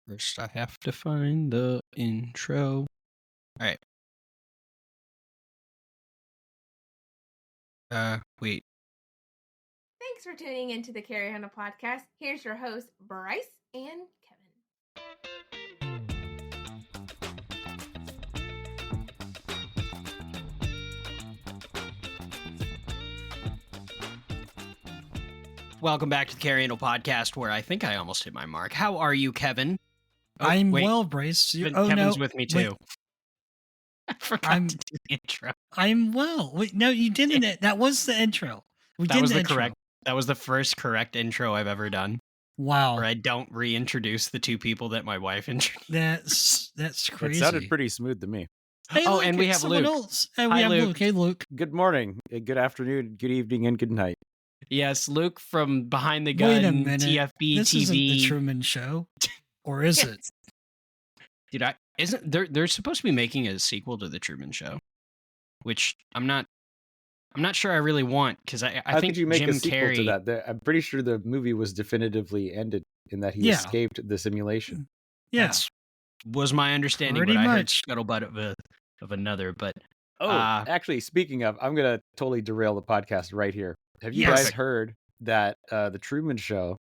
First, I have to find the intro. All right. Wait. Thanks for tuning into the Carrie Hannah podcast. Here's your host, Bryce and Kevin. Welcome back to the Carrie Hannah podcast, where I think I almost hit my mark. How are you, Kevin? Oh, I'm wait. well, Bryce. Kevin's with me too. Wait, I forgot to do the intro. I'm well. Wait, no, you didn't. That was the intro. That was the intro. That was the first correct intro I've ever done. Wow. Where I don't reintroduce the two people that my wife introduced. That's crazy. It sounded pretty smooth to me. Hey, oh, look, and we have someone Luke. else. Hey, Hi, we have Luke. Luke. Hey, Luke. Good morning, good afternoon, good evening, and good night. Yes, Luke from Behind the Gun, Wait a minute. TFB This TV. isn't the Truman Show, or is it? Dude, isn't they're supposed to be making a sequel to the Truman Show, which I'm not sure I really want, because I How think could you make Jim a sequel Carrey. to that? I'm pretty sure the movie was definitively ended in that he escaped the simulation. Yeah. That was my understanding, Pretty but I heard much. scuttlebutt of another. But Actually, speaking of, I'm gonna totally derail the podcast right here. Have you Yes. guys heard that the Truman Show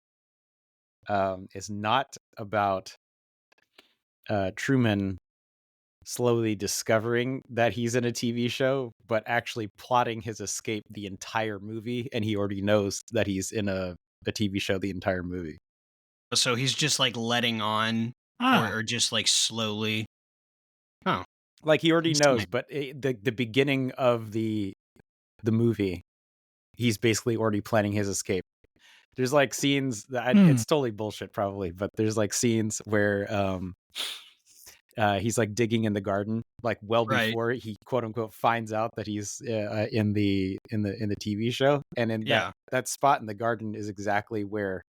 is not about Truman slowly discovering that he's in a TV show, but actually plotting his escape the entire movie, and he already knows that he's in a TV show the entire movie. so he's just like letting on, or just like slowly. Oh, like he already knows, Insane. but the beginning of the movie, he's basically already planning his escape. There's like scenes that it's totally bullshit probably, but there's like scenes where he's like digging in the garden, like before he quote unquote finds out that he's in the TV show, and in that spot in the garden is exactly where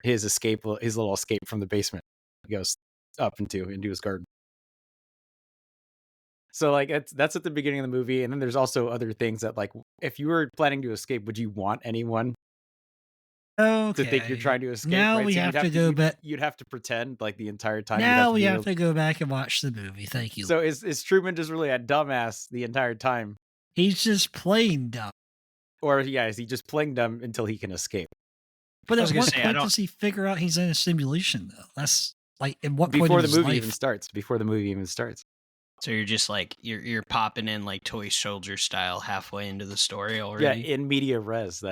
his little escape from the basement goes up into his garden. So like that's at the beginning of the movie, and then there's also other things that, like, if you were planning to escape, would you want anyone to think you're trying to escape? Now right? we So have to go back. You'd have to pretend like the entire time. Now we have to go back and watch the movie. Thank you. So is Truman just really a dumbass the entire time? He's just playing dumb. Or is he just playing dumb until he can escape? But at what point does he figure out he's in a simulation, though? That's like, at what point before the movie even starts. Before the movie even starts. So you're just like you're popping in like toy soldier style halfway into the story already. Yeah, in media res,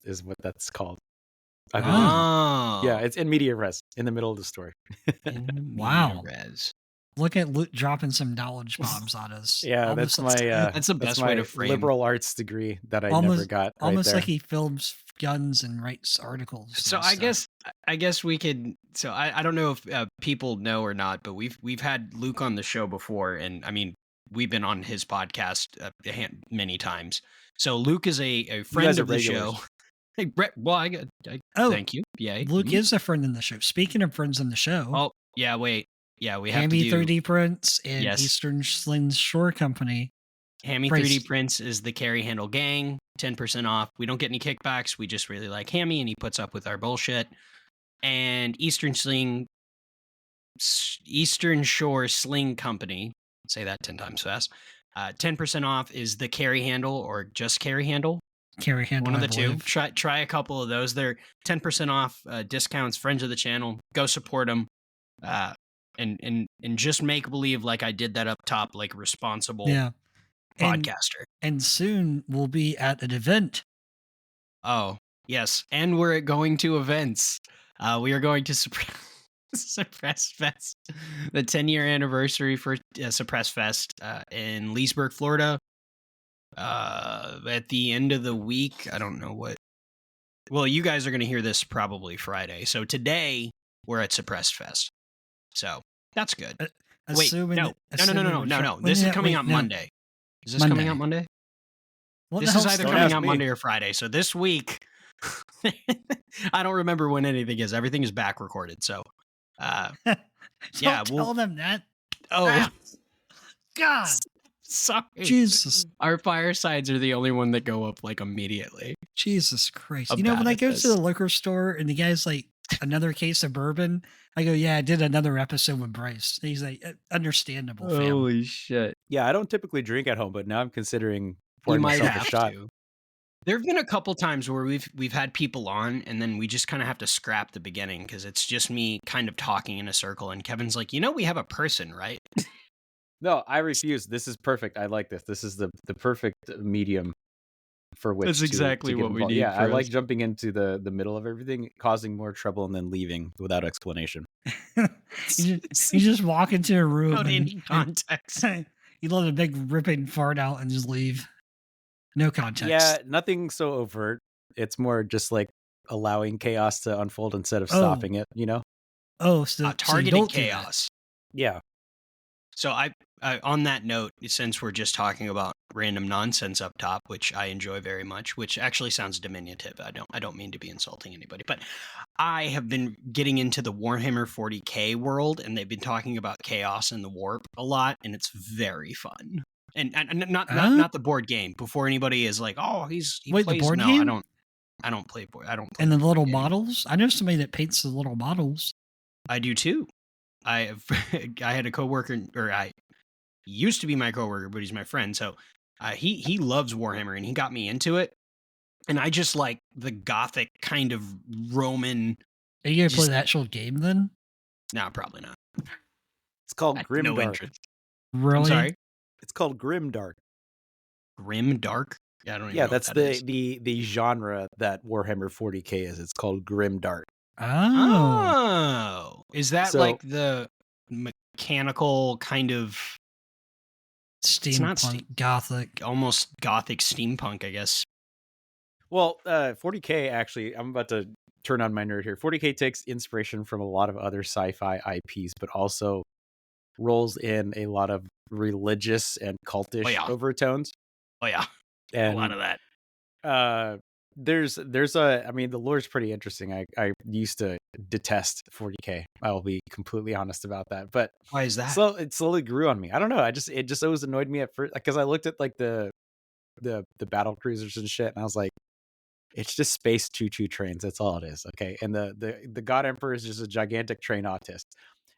is what that's called. I believe. Oh, yeah, it's in media res, in the middle of the story. Wow. Res. Look at Luke dropping some knowledge bombs on us. Yeah, that's the best way to frame liberal arts degree that I never got. Almost like he films guns and writes articles. So I guess we could. So I don't know if people know or not, but we've had Luke on the show before, and I mean we've been on his podcast many times. So Luke is a friend of the show. Hey Brett, well thank you. Yay. Luke is a friend in the show. Speaking of friends in the show. Oh yeah, wait. Yeah, we have Hammy to do 3D Prints and Eastern Slings Shore Company. Hammy 3D Prints is the Carrie Handle gang, 10% off. We don't get any kickbacks. We just really like Hammy, and he puts up with our bullshit. And Eastern Shore Sling Company, say that 10 times fast. 10% off is the Carrie Handle, or just Carrie Handle. Carrie Handle, one of the two. Try a couple of those. They're 10% off discounts. Friends of the channel, go support them. And just make believe like I did that up top, like responsible podcaster. And soon we'll be at an event. Oh, yes. And we're going to events. We are going to Suppress Fest, the 10-year anniversary for Suppress Fest in Leesburg, Florida. At the end of the week, I don't know what. Well, you guys are going to hear this probably Friday. So today we're at Suppress Fest. So that's good. Wait, no. This is coming out Monday. Is this coming out Monday? This is either coming out Monday or Friday. So this week, I don't remember when anything is. Everything is back recorded. So, Don't tell them that. Oh, God. Sorry. Jesus. Our firesides are the only one that go up like immediately. Jesus Christ. You know, when I go to the liquor store and the guy's like another case of bourbon. I go, yeah, I did another episode with Bryce. He's like, understandable, fam. Holy shit. Yeah, I don't typically drink at home, but now I'm considering You pouring might myself a have shot. to. There have been a couple times where we've had people on, and then we just kind of have to scrap the beginning because it's just me kind of talking in a circle, and Kevin's like, we have a person, right? No, I refuse. This is perfect. I like this. This is the perfect medium for which That's exactly to get what we involved. need. Yeah, I for like us. jumping into the middle of everything, causing more trouble, and then leaving without explanation. you just walk into a room Without any context. You let a big ripping fart out and just leave. No context. Yeah, nothing so overt. It's more just like allowing chaos to unfold instead of stopping it, Oh, so targeted chaos. Yeah. So I on that note, since we're just talking about random nonsense up top, which I enjoy very much, which actually sounds diminutive. I don't mean to be insulting anybody, but I have been getting into the Warhammer 40K world, and they've been talking about chaos and the warp a lot, and it's very fun. And not the board game. Before anybody is like, oh, he Wait, plays. The board No, game? I don't play board. I don't play. And the little models? I know somebody that paints the little models. I do too. I had a coworker, or I used to be my coworker, but he's my friend. So he loves Warhammer, and he got me into it. And I just like the gothic kind of Roman. Are you gonna play the actual game then? No, probably not. It's called Grim No Dark. interest. Really? I'm sorry. It's called Grim Dark. Grim Dark. Yeah, I don't even Yeah, know that's what that is. the genre that Warhammer 40K is. It's called Grim Dark. Oh, is that like the mechanical kind of steampunk, gothic, almost gothic steampunk, I guess? Well, 40K actually, I'm about to turn on my nerd here. 40K takes inspiration from a lot of other sci-fi IPs, but also rolls in a lot of religious and cultish overtones. Oh yeah, and a lot of that. I mean, the lore's pretty interesting. I used to detest 40K. I will be completely honest about that. But why is that? So it slowly grew on me. I don't know. It just always annoyed me at first because I looked at like the battle cruisers and shit, and I was like, it's just space choo-choo trains. That's all it is. Okay. And the God Emperor is just a gigantic train autist.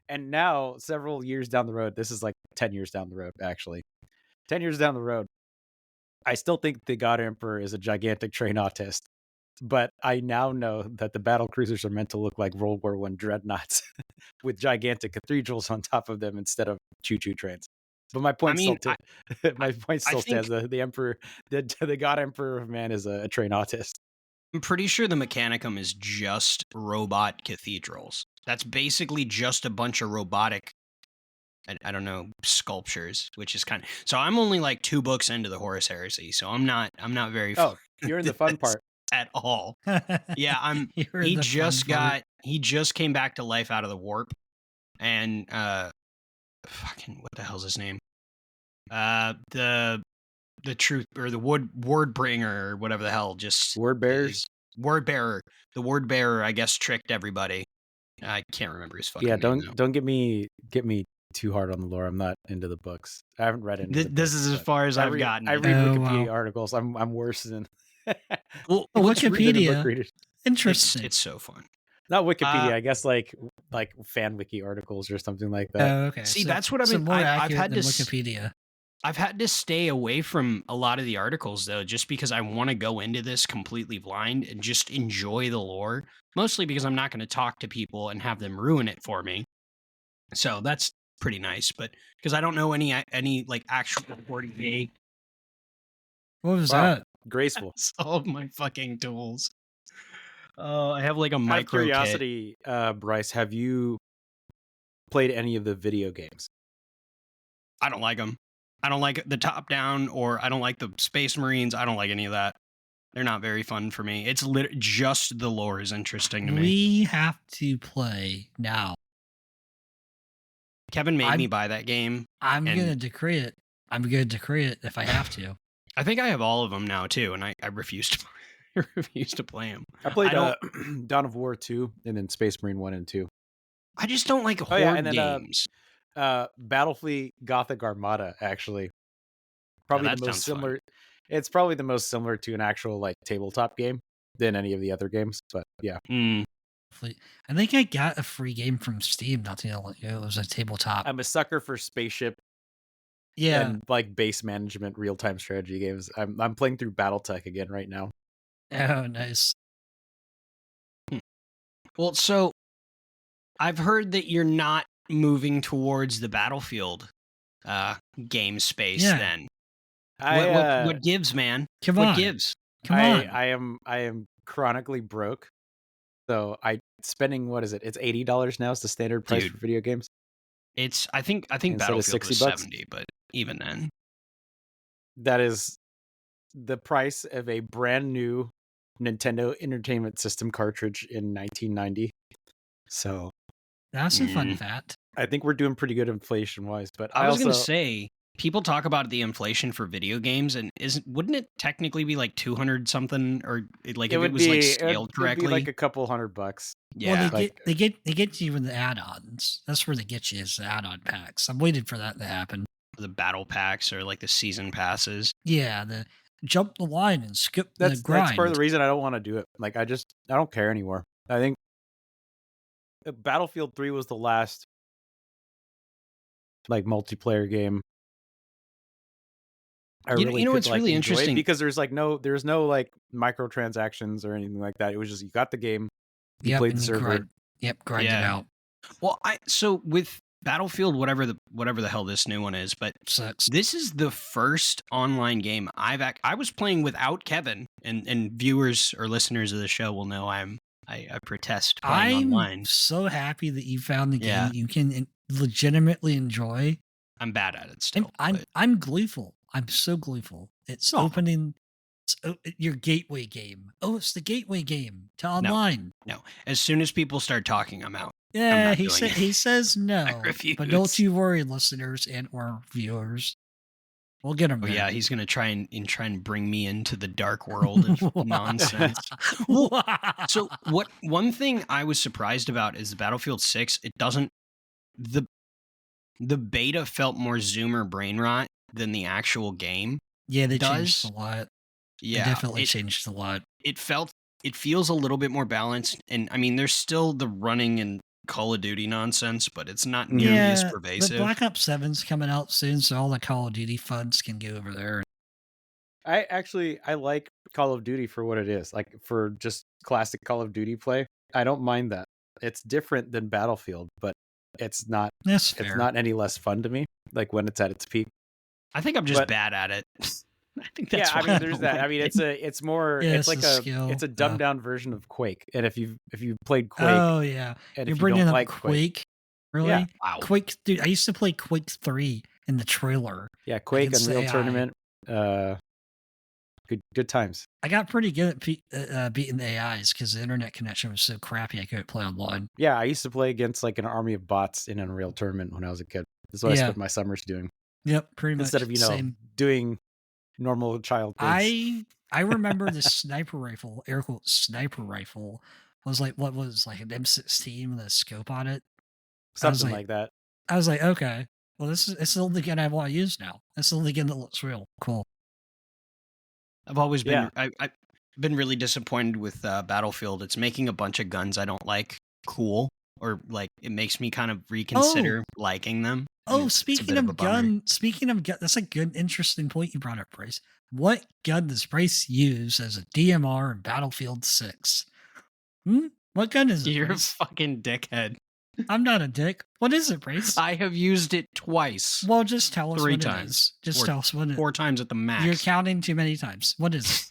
And now, several years down the road, this is like 10 years down the road, actually. 10 years down the road, I still think the God Emperor is a gigantic train autist. But I now know that the battle cruisers are meant to look like World War I dreadnoughts with gigantic cathedrals on top of them instead of choo-choo trains. But my point still stands. The Emperor, the God Emperor of Man is a train autist. I'm pretty sure the Mechanicum is just robot cathedrals. That's basically just a bunch of robotic, I don't know, sculptures, which is kind of. So I'm only like 2 books into the Horus Heresy, so I'm not very. Oh, you're in the fun part at all. Yeah, he just came back to life out of the warp, and fucking what the hell's his name? The truth or the word bringer or whatever the hell, just word bearers. Word bearer. The word bearer, I guess, tricked everybody. I can't remember his fucking name. Yeah, don't get me too hard on the lore. I'm not into the books. I haven't read any. This is as far as I've gotten. I read Wikipedia articles. I'm worse than. Well, Wikipedia. Interesting. It's so fun. Not Wikipedia, I guess like fan wiki articles or something like that. Oh, okay. See, that's what I've been. More I've had than Wikipedia. I've had to stay away from a lot of the articles though, just because I want to go into this completely blind and just enjoy the lore. Mostly because I'm not going to talk to people and have them ruin it for me. So that's pretty nice, but because I don't know any like actual 40K. What was that? Graceful. All of my fucking tools. Oh, I have like a micro curiosity, Bryce, have you played any of the video games? I don't like them. I don't like the top down, or I don't like the Space Marines. I don't like any of that. They're not very fun for me. It's just the lore is interesting to me. We have to play now. Kevin made me buy that game. I'm going to decree it. I'm going to decree it if I have to. I think I have all of them now too, and I refuse to. I refuse to play them. I played Dawn of War 2 and then Space Marine 1 and 2. I just don't like horde games. Battlefleet Gothic Armada, actually. Probably the most similar. Fun. It's probably the most similar to an actual like tabletop game than any of the other games, but yeah. I think I got a free game from Steam not too long ago. It was a tabletop. I'm a sucker for spaceship and like base management real-time strategy games. I'm playing through BattleTech again right now. Oh, nice. Well, so I've heard that you're not moving towards the Battlefield game space then. What gives, man? What gives? Come on. I am chronically broke. So spending, what is it? It's $80 now is the standard price for video games. It's I think Battlefield was $70, but even then. That is the price of a brand new Nintendo Entertainment System cartridge in 1990. So that's a fun fact. I think we're doing pretty good inflation wise, but I was going to say, people talk about the inflation for video games, and wouldn't it technically be like 200 something, or like if it was like scaled correctly, it'd be like a couple $100. Yeah, well, they get you in the add-ons. That's where they get you, is the add-on packs. I'm waiting for that to happen. The battle packs or like the season passes. Yeah, the jump the line and skip the grind. That's part of the reason I don't want to do it. Like I don't care anymore. I think Battlefield 3 was the last like multiplayer game I really could, it's like, really enjoy interesting because there's no like microtransactions or anything like that. It was just you got the game, you played the server. Grind it out. Well, so with Battlefield, whatever the hell this new one is, but this is the first online game I was playing without Kevin, and viewers or listeners of the show will know I protest playing online. I'm so happy that you found the game you can legitimately enjoy. I'm bad at it still. I'm gleeful. I'm so gleeful. It's opening. It's your gateway game. Oh, it's the gateway game to online. No. As soon as people start talking, I'm out. Yeah, he says no. I refuse. But don't you worry, listeners and or viewers. We'll get him. Oh yeah, he's gonna try and bring me into the dark world of nonsense. So one thing I was surprised about is the Battlefield 6. It doesn't the beta felt more Zoomer brain rot than the actual game. Yeah, they changed a lot. Yeah, they definitely changed a lot. It feels a little bit more balanced, and I mean, there's still the running and Call of Duty nonsense, but it's not nearly as pervasive. The Black Ops 7's coming out soon, so all the Call of Duty funds can go over there. I like Call of Duty for what it is. Like for just classic Call of Duty play, I don't mind that. It's different than Battlefield, but it's not any less fun to me. Like when it's at its peak. I think I'm just bad at it. I think that's I mean, there's that. I mean, it's a dumbed down version of Quake. And if you've played Quake, oh yeah, and you're if bringing you don't up like Quake, really? Yeah. Wow. Quake, dude. I used to play Quake 3 in the trailer. Yeah, Quake, Unreal Tournament. Good times. I got pretty good at beating the AIs because the internet connection was so crappy I couldn't play online. Yeah, I used to play against like an army of bots in Unreal Tournament when I was a kid. That's what I spent my summers doing. Yep, pretty much. Instead of doing normal child things. I remember the sniper rifle, air quote sniper rifle, was like what was like an M16 with a scope on it. Something like that. I was like, okay, well, it's the only gun I want to use now. It's the only gun that looks real cool. I've always been I've been really disappointed with Battlefield. It's making a bunch of guns I don't like cool, or like it makes me kind of reconsider liking them. Oh, speaking of gun, that's a good, interesting point you brought up, Bryce. What gun does Bryce use as a DMR in Battlefield 6? What gun is it? You're Bryce? a fucking dickhead. I'm not a dick. What is it, Bryce? I have used it twice. Well, just tell us 3 what times. It is. Just tell us what it is. 4 times at the max. You're counting too many times. What is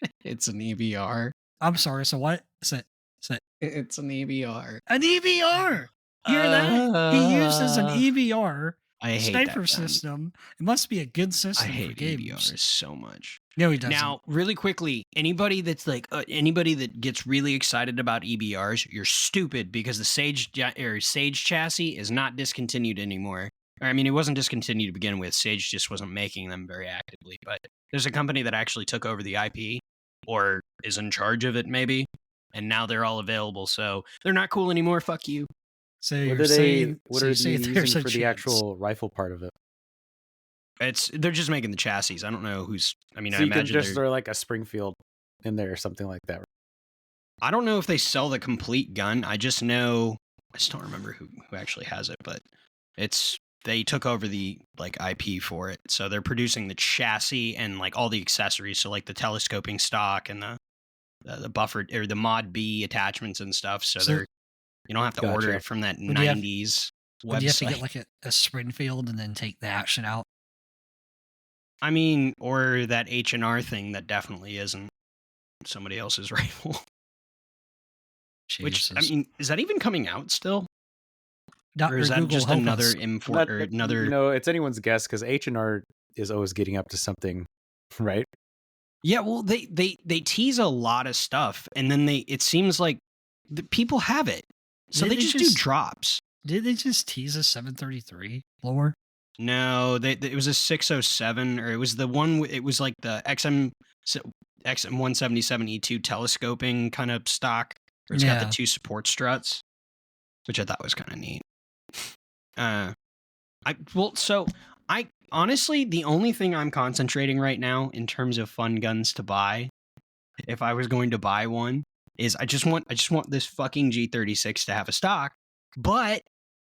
it? It's an EBR. I'm sorry. So what? It's an EBR. An EBR! Hear that? He uses an EBR sniper system. It must be a good system. I hate for games. EBRs so much. No, he doesn't. Now, really quickly, anybody that's like anybody that gets really excited about EBRs, you're stupid because the Sage chassis is not discontinued anymore. I mean, it wasn't discontinued to begin with. Sage just wasn't making them very actively. But there's a company that actually took over the IP or is in charge of it, maybe, and now they're all available. So they're not cool anymore. Fuck you. So what are they using for the actual rifle part of it? They're just making the chassis. I don't know who's. I mean, so I imagine you can just throw like a Springfield in there or something like that. I don't know if they sell the complete gun. I just know, I just don't remember who actually has it, but they took over the like IP for it. So they're producing the chassis and like all the accessories. So like the telescoping stock and the buffer or the mod B attachments and stuff. So you don't have to order it from that 90s website. Would you have to get like a Springfield and then take the action out? I mean, or that H&R thing that definitely isn't somebody else's rifle. Jesus. Which, I mean, is that even coming out still? Dr. Or is that Google, just another import or another? No, it's anyone's guess because H&R is always getting up to something, right? Yeah, well, they tease a lot of stuff, and then it seems like the people have it, so they just do drops. Did they just tease a 733 lower? No, it was a 607, or it was the one. It was like the XM177E2 telescoping kind of stock, where it's got the 2 support struts, which I thought was kind of neat. I honestly, the only thing I'm concentrating right now in terms of fun guns to buy, if I was going to buy one, is I just want this fucking G36 to have a stock, but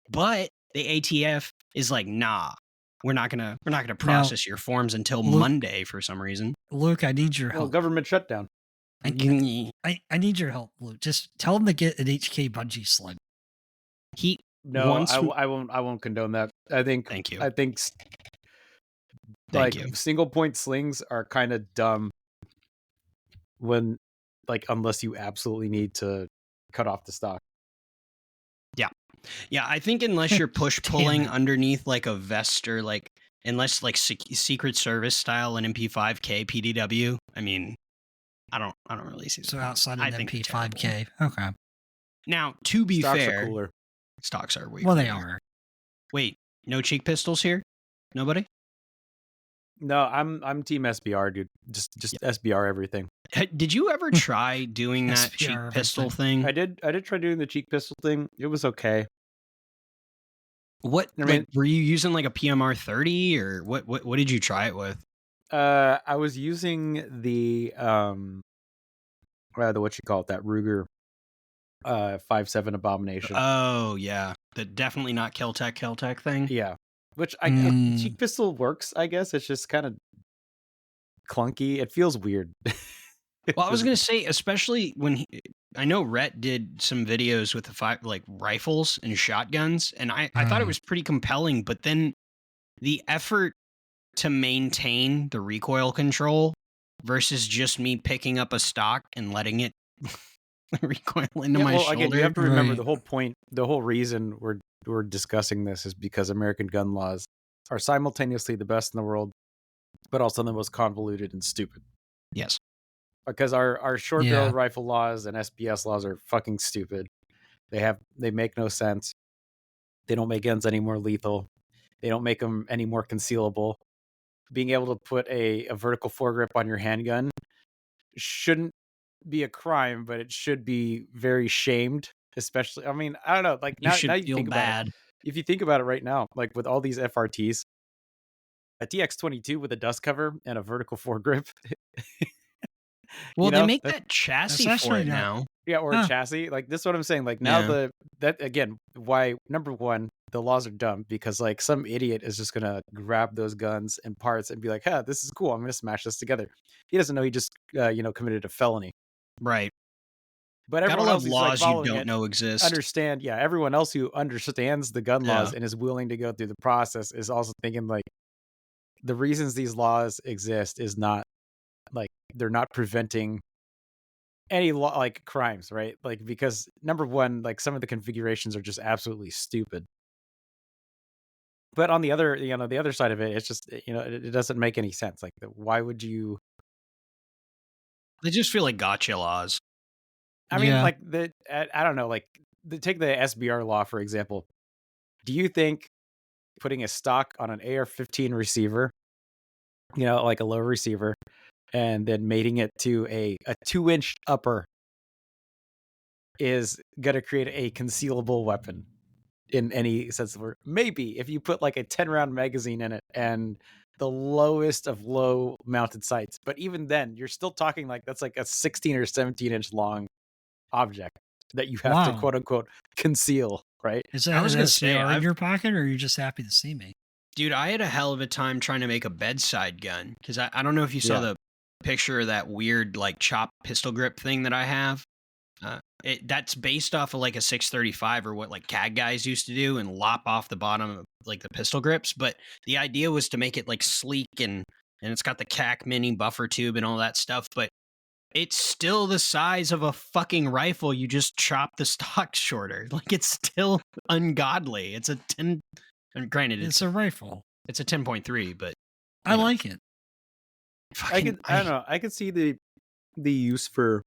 the ATF is like, nah, we're not gonna process your forms until Monday for some reason. Luke, I need your help. Well, government shutdown. I need your help, Luke. Just tell him to get an HK bungee sled. I won't condone that. I think. Thank you. I think. Single point slings are kind of dumb when, like, unless you absolutely need to cut off the stock. Yeah, I think unless you're push pulling underneath like a vest or like unless like Secret Service style an MP5K PDW, I mean, I don't really see that. So outside of an MP5K, okay. Now, to be fair, stocks are cooler. Stocks are way. Well, they are. Wait, no cheek pistols here? Nobody? No, I'm team SBR, dude. Just SBR everything. Did you ever try doing that cheek pistol thing? I did try doing the cheek pistol thing. It was okay. What were you using, like a PMR 30 or what did you try it with? I was using the what you call it, that Ruger 5.7 Abomination. Oh yeah, the definitely not Kel-Tec thing. Yeah, which cheek pistol works, I guess. It's just kind of clunky. It feels weird. Well, I was gonna say, especially when I know Rhett did some videos with the rifles and shotguns, and I thought it was pretty compelling. But then the effort to maintain the recoil control versus just me picking up a stock and letting it recoil into my shoulder. Again, you have to remember the whole point, the whole reason we're discussing this is because American gun laws are simultaneously the best in the world, but also the most convoluted and stupid. Yes. Because our short barrel rifle laws and SPS laws are fucking stupid. They make no sense. They don't make guns any more lethal. They don't make them any more concealable. Being able to put a vertical foregrip on your handgun shouldn't be a crime, but it should be very shamed. Especially, I mean, I don't know. Like now you think bad. If you think about it right now, like with all these FRTs, a TX22 with a dust cover and a vertical foregrip. Well, they make that chassis for it now. Yeah, or a chassis. Like, this is what I'm saying. Like, now that again, why, number one, the laws are dumb because, like, some idiot is just going to grab those guns and parts and be like, this is cool. I'm going to smash this together. He doesn't know he just, committed a felony. Right. But everyone else who's laws like you don't know exist. Understand. Yeah. Everyone else who understands the gun laws and is willing to go through the process is also thinking, like, the reasons these laws exist is not, like, they're not preventing any like crimes, right? Like, because number one, like, some of the configurations are just absolutely stupid. But on the other, the other side of it, it's just, it doesn't make any sense. Like, why would you? They just feel like gotcha laws. I mean, like I don't know, like take the SBR law, for example. Do you think putting a stock on an AR-15 receiver, like a low receiver, and then mating it to a 2-inch upper is going to create a concealable weapon in any sense of the word? Maybe if you put like a 10-round magazine in it and the lowest of low mounted sights. But even then, you're still talking like that's like a 16 or 17-inch long object that you have to Wow. quote unquote conceal, right? Is I that was an gonna say, SDR in your pocket, or are you just happy to see me? dude, I had a hell of a time trying to make a bedside gun because I don't know if you saw Yeah. the picture of that weird like chop pistol grip thing that I have. That's based off of like a 635 or what like CAD guys used to do and lop off the bottom of like the pistol grips. But the idea was to make it like sleek and it's got the CAC mini buffer tube and all that stuff. But it's still the size of a fucking rifle. You just chop the stock shorter. Like it's still ungodly. It's a 10. And granted, It's a rifle. it's a 10.3, but I like it. I don't know. I could see the use for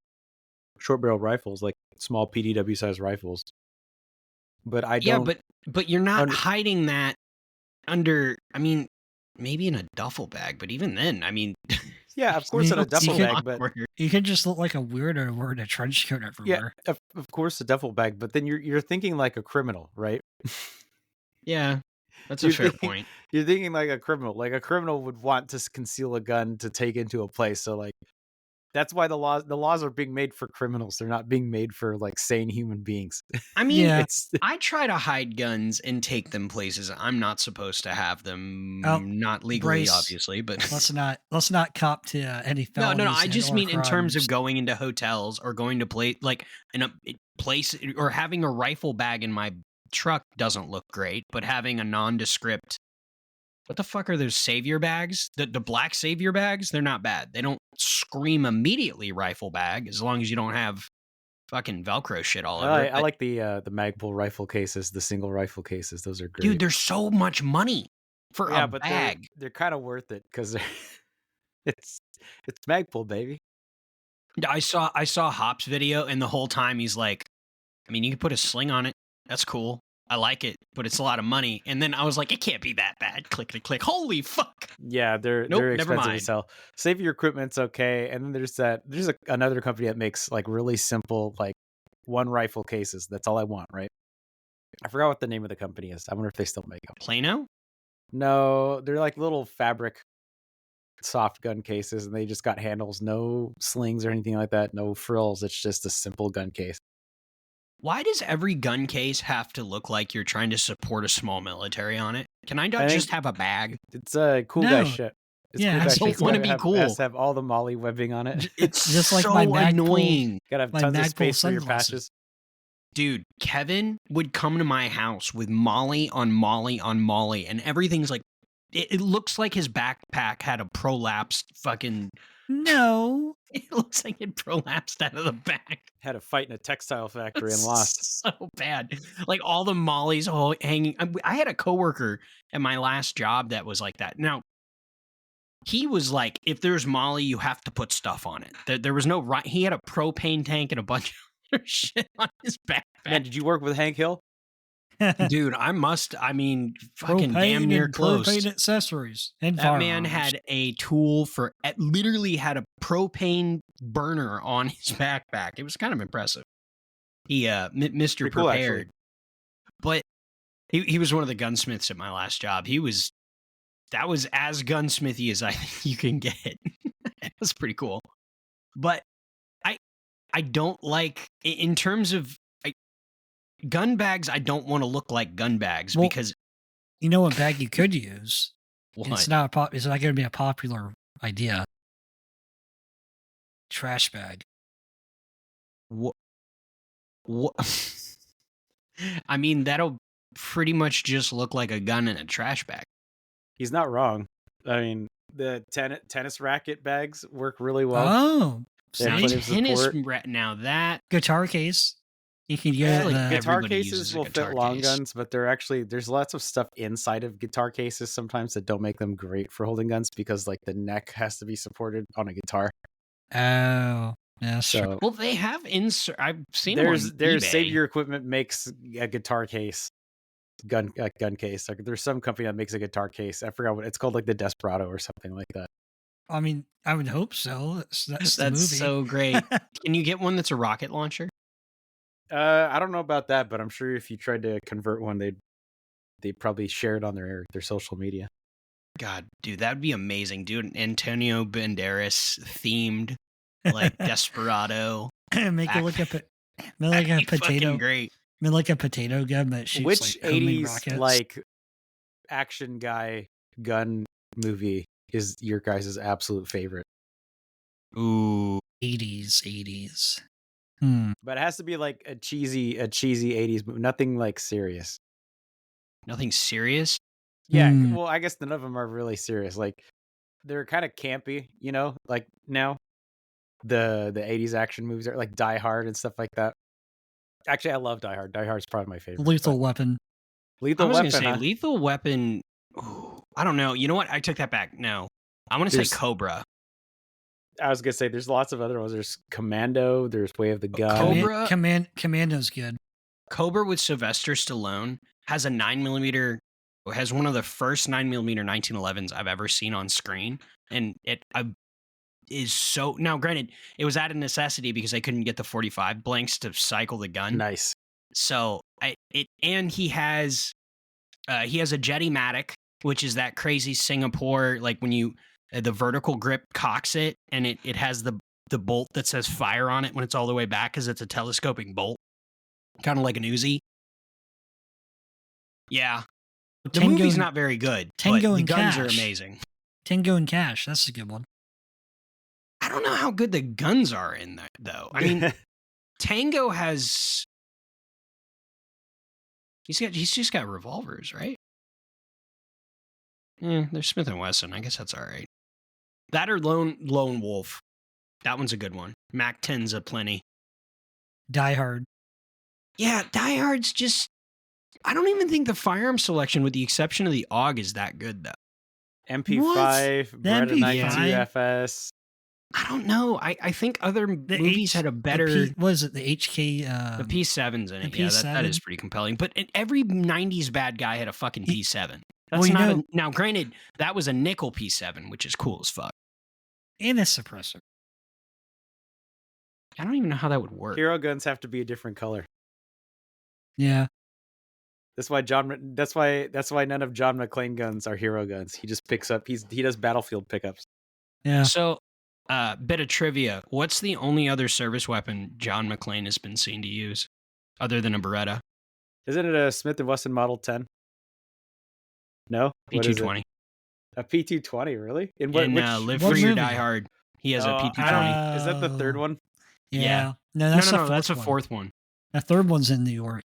short barrel rifles, like small PDW size rifles. But I don't. Yeah, but you're not hiding that under. I mean, maybe in a duffel bag, but even then, I mean. Yeah, of course, in a duffel bag, but you could just look like a weirdo wearing a trench coat everywhere. Yeah, of course, a duffel bag, but then you're thinking like a criminal, right? Yeah, that's a fair point. You're thinking like a criminal. Like a criminal would want to conceal a gun to take into a place. So like that's why the laws are being made for criminals. They're not being made for like sane human beings. I mean, I try to hide guns and take them places I'm not supposed to have them. Not legally, Bryce, obviously, but let's not cop to any felonies. No. I just mean crimes. in terms of going into hotels or going to play like in a place or having a rifle bag in my truck doesn't look great, but having a nondescript. What the fuck are those savior bags? The black savior bags? They're not bad. They don't scream immediately rifle bag as long as you don't have fucking Velcro shit all over it. I like the Magpul rifle cases, the single rifle cases. Those are great. Dude, there's so much money for a bag. They're kind of worth it because it's Magpul, baby. I saw Hop's video, and the whole time he's like, I mean, you can put a sling on it. That's cool. I like it, but it's a lot of money. And then I was like, it can't be that bad. Click, click, click. Holy fuck. Yeah, they're expensive to sell. Savior equipment's okay. And then there's another company that makes like really simple, like one rifle cases. That's all I want, right? I forgot what the name of the company is. I wonder if they still make them. Plano? No, they're like little fabric soft gun cases, and they just got handles, no slings or anything like that, no frills. It's just a simple gun case. Why does every gun case have to look like you're trying to support a small military on it? Can I not just have a bag? It's a cool guy shit. I don't want to be cool. It has to have all the Molly webbing on it. It's just like so my annoying. Gotta have tons of space for your patches. Dude, Kevin would come to my house with Molly on Molly on Molly, and everything's like, it looks like his backpack had a prolapsed fucking. No. It looks like it prolapsed out of the back. Had a fight in a textile factory and lost. So bad. Like all the mollies all hanging. I had a coworker at my last job that was like that. Now, he was like, if there's molly, you have to put stuff on it. There was no right. He had a propane tank and a bunch of other shit on his backpack. Man, did you work with Hank Hill? Dude, I mean, fucking damn near close. Propane accessories. And that man had a tool literally had a propane burner on his backpack. It was kind of impressive. He, Mr. Pretty Prepared. But he was one of the gunsmiths at my last job. That was as gunsmithy as I think you can get. It was pretty cool. But I don't like, in terms of, gun bags, I don't want to look like gun bags because you know what bag you could use. What? It's not going to be a popular idea. Trash bag. What? I mean, that'll pretty much just look like a gun in a trash bag. He's not wrong. I mean, the tennis racket bags work really well. Oh, now that guitar case. You can get guitar cases will fit long guns, but there's lots of stuff inside of guitar cases sometimes that don't make them great for holding guns because like the neck has to be supported on a guitar. Oh, yeah. So well, they have insert. I've seen there's eBay. Savior Equipment makes a guitar case, gun case. Like there's some company that makes a guitar case. I forgot what it's called, like the Desperado or something like that. I mean, I would hope so. That's the movie. So great. Can you get one that's a rocket launcher? I don't know about that, but I'm sure if you tried to convert one, they'd probably share it on their social media. God, dude, that'd be amazing, dude. Antonio Banderas themed, like Desperado. Make it look like a That'd be fucking potato. great. Like a potato gun that shoots Which like homing 80s rockets. like action guy gun movie is your guys' absolute favorite? Ooh. 80s. But it has to be like a cheesy 80s movie, nothing like serious. Nothing serious? Yeah, well, I guess none of them are really serious. Like they're kind of campy, you know, like now the 80s action movies are like Die Hard and stuff like that. Actually, I love Die Hard. Die Hard's probably my favorite. Lethal Weapon. Lethal I was Weapon, gonna say huh? Lethal Weapon. Ooh, I don't know. You know what? I took that back. No, I want to say Cobra. I was gonna say there's lots of other ones. There's Commando. There's Way of the Gun. Cobra. Commando's good. Cobra with Sylvester Stallone has a 9mm. Has one of the first 9mm 1911s I've ever seen on screen, and it is so. Now, granted, it was out of necessity because I couldn't get the 45 blanks to cycle the gun. Nice. So and he has a Jetty-Matic, which is that crazy Singapore, like when you the vertical grip cocks it, and it has the bolt that says fire on it when it's all the way back because it's a telescoping bolt, kind of like an Uzi. Yeah, the movie's not very good, but the guns are amazing. Tango and Cash, that's a good one. I don't know how good the guns are in that though. I mean, Tango has. He's just got revolvers, right? They're Smith & Wesson. I guess that's all right. That or Lone Wolf. That one's a good one. Mac 10's a plenty. Die Hard. Yeah, Die Hard's just... I don't even think the firearm selection, with the exception of the AUG, is that good, though. MP5, Beretta 92 FS. I don't know. I think other movies had a better... Was it the HK? The P7's in it. Yeah, that is pretty compelling. But every 90s bad guy had a fucking P7. That's now, granted, that was a nickel P7, which is cool as fuck. And a suppressor. I don't even know how that would work. Hero guns have to be a different color. Yeah. That's why none of John McClane guns are hero guns. He just picks up. He does battlefield pickups. Yeah. So, bit of trivia: what's the only other service weapon John McClane has been seen to use, other than a Beretta? Isn't it a Smith & Wesson Model 10? No, P220. A P220, really? In Live Free or Die Hard, he has a P220. Is that the third one? Yeah. No, that's a fourth one. The third one's in New York.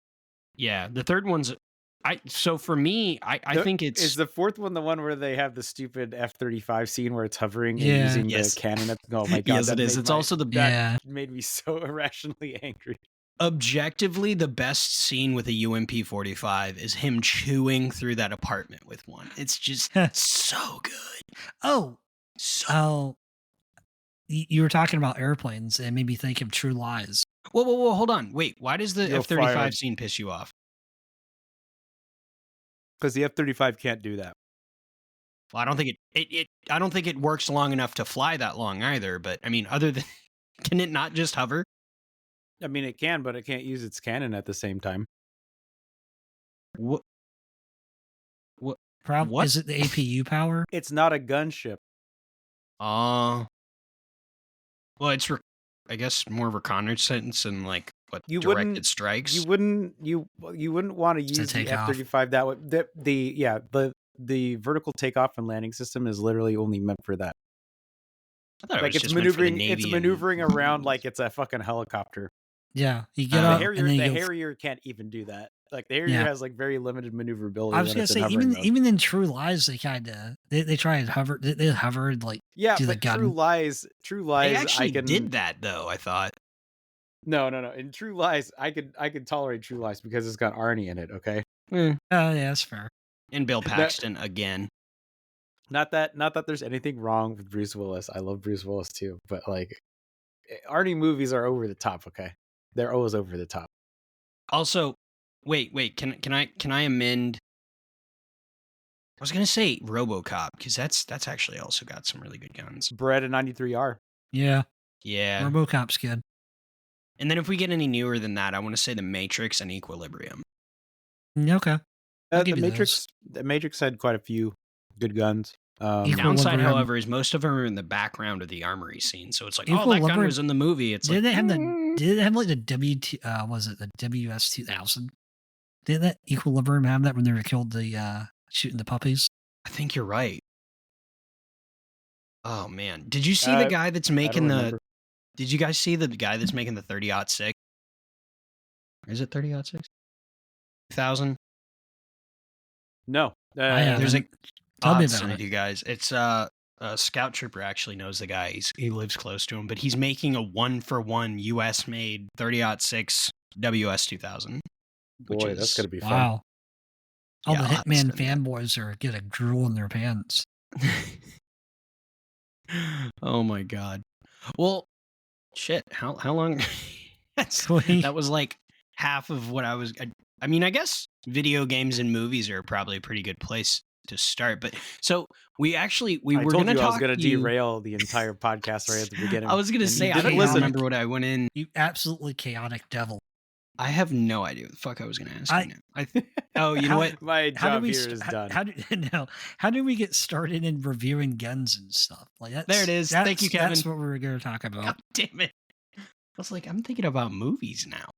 Yeah, the third one's. So for me, I think it's... Is the fourth one the one where they have the stupid F-35 scene where it's hovering and using the cannon? Oh my god! Yes, it is. It's also that made me so irrationally angry. Objectively, the best scene with a UMP-45 is him chewing through that apartment with one. It's just so good. You were talking about airplanes and made me think of True Lies. Whoa, hold on. Wait, why does the F-35 scene piss you off? Because the F-35 can't do that. Well, I don't think I don't think it works long enough to fly that long either. But I mean, other than, can it not just hover? I mean, it can, but it can't use its cannon at the same time. What? Is it the APU power? It's not a gunship. Well, it's I guess more reconnaissance and like directed strikes. You wouldn't want to use the F-35 that way. The vertical takeoff and landing system is literally only meant for that. I thought like it's maneuvering. It's maneuvering around like it's a fucking helicopter. Yeah, you get up. The Harrier can't even do that. Like the Harrier has like very limited maneuverability. I was gonna say even in True Lies they they try and hover. They hovered like do the gun. True Lies. They actually did that though. I thought. No. In True Lies, I could tolerate True Lies because it's got Arnie in it. Okay. Oh yeah, that's fair. And Bill Paxton again. Not that there's anything wrong with Bruce Willis. I love Bruce Willis too, but like Arnie movies are over the top. Okay, they're always over the top. Also, wait. Can I amend? I was gonna say RoboCop because that's actually also got some really good guns. Beretta 93R. Yeah. RoboCop's good. And then if we get any newer than that, I want to say The Matrix and Equilibrium. Okay. The Matrix had quite a few good guns. Downside, however, is most of them are in the background of the armory scene. So it's like, oh, that gun was in the movie. It's did like, did it have like the was it the WS 2000? Did that Equilibrium have that when they were killed shooting the puppies? I think you're right. Oh man, did you see the guy that's making the? Did you guys see the guy that's making the 30-06? Is it 30-06? 2000? No, there's a. Tell me I'll about send it it. to you guys. It's a Scout Trooper actually knows the guy. He lives close to him, but he's making a 1-for-1 U.S. made 30-06 WS 2000. Boy, that's gonna be fun. Wow. All Yeah, the I'll have to Hitman send that. fanboys are getting drool in their pants. Oh my god. Well, shit. How long? That was like half of what I was. I mean, I guess video games and movies are probably a pretty good place to start. But so we were going to talk. I was going to derail the entire podcast right at the beginning. I was going to say I don't remember what I went in. You absolutely chaotic devil. I have no idea what the fuck I was going to ask you now. Oh, you know what? My job here is done. How do we get started in reviewing guns and stuff? Like there it is. Thank you, Kevin. That's what we were going to talk about. God damn it! I was like, I'm thinking about movies now.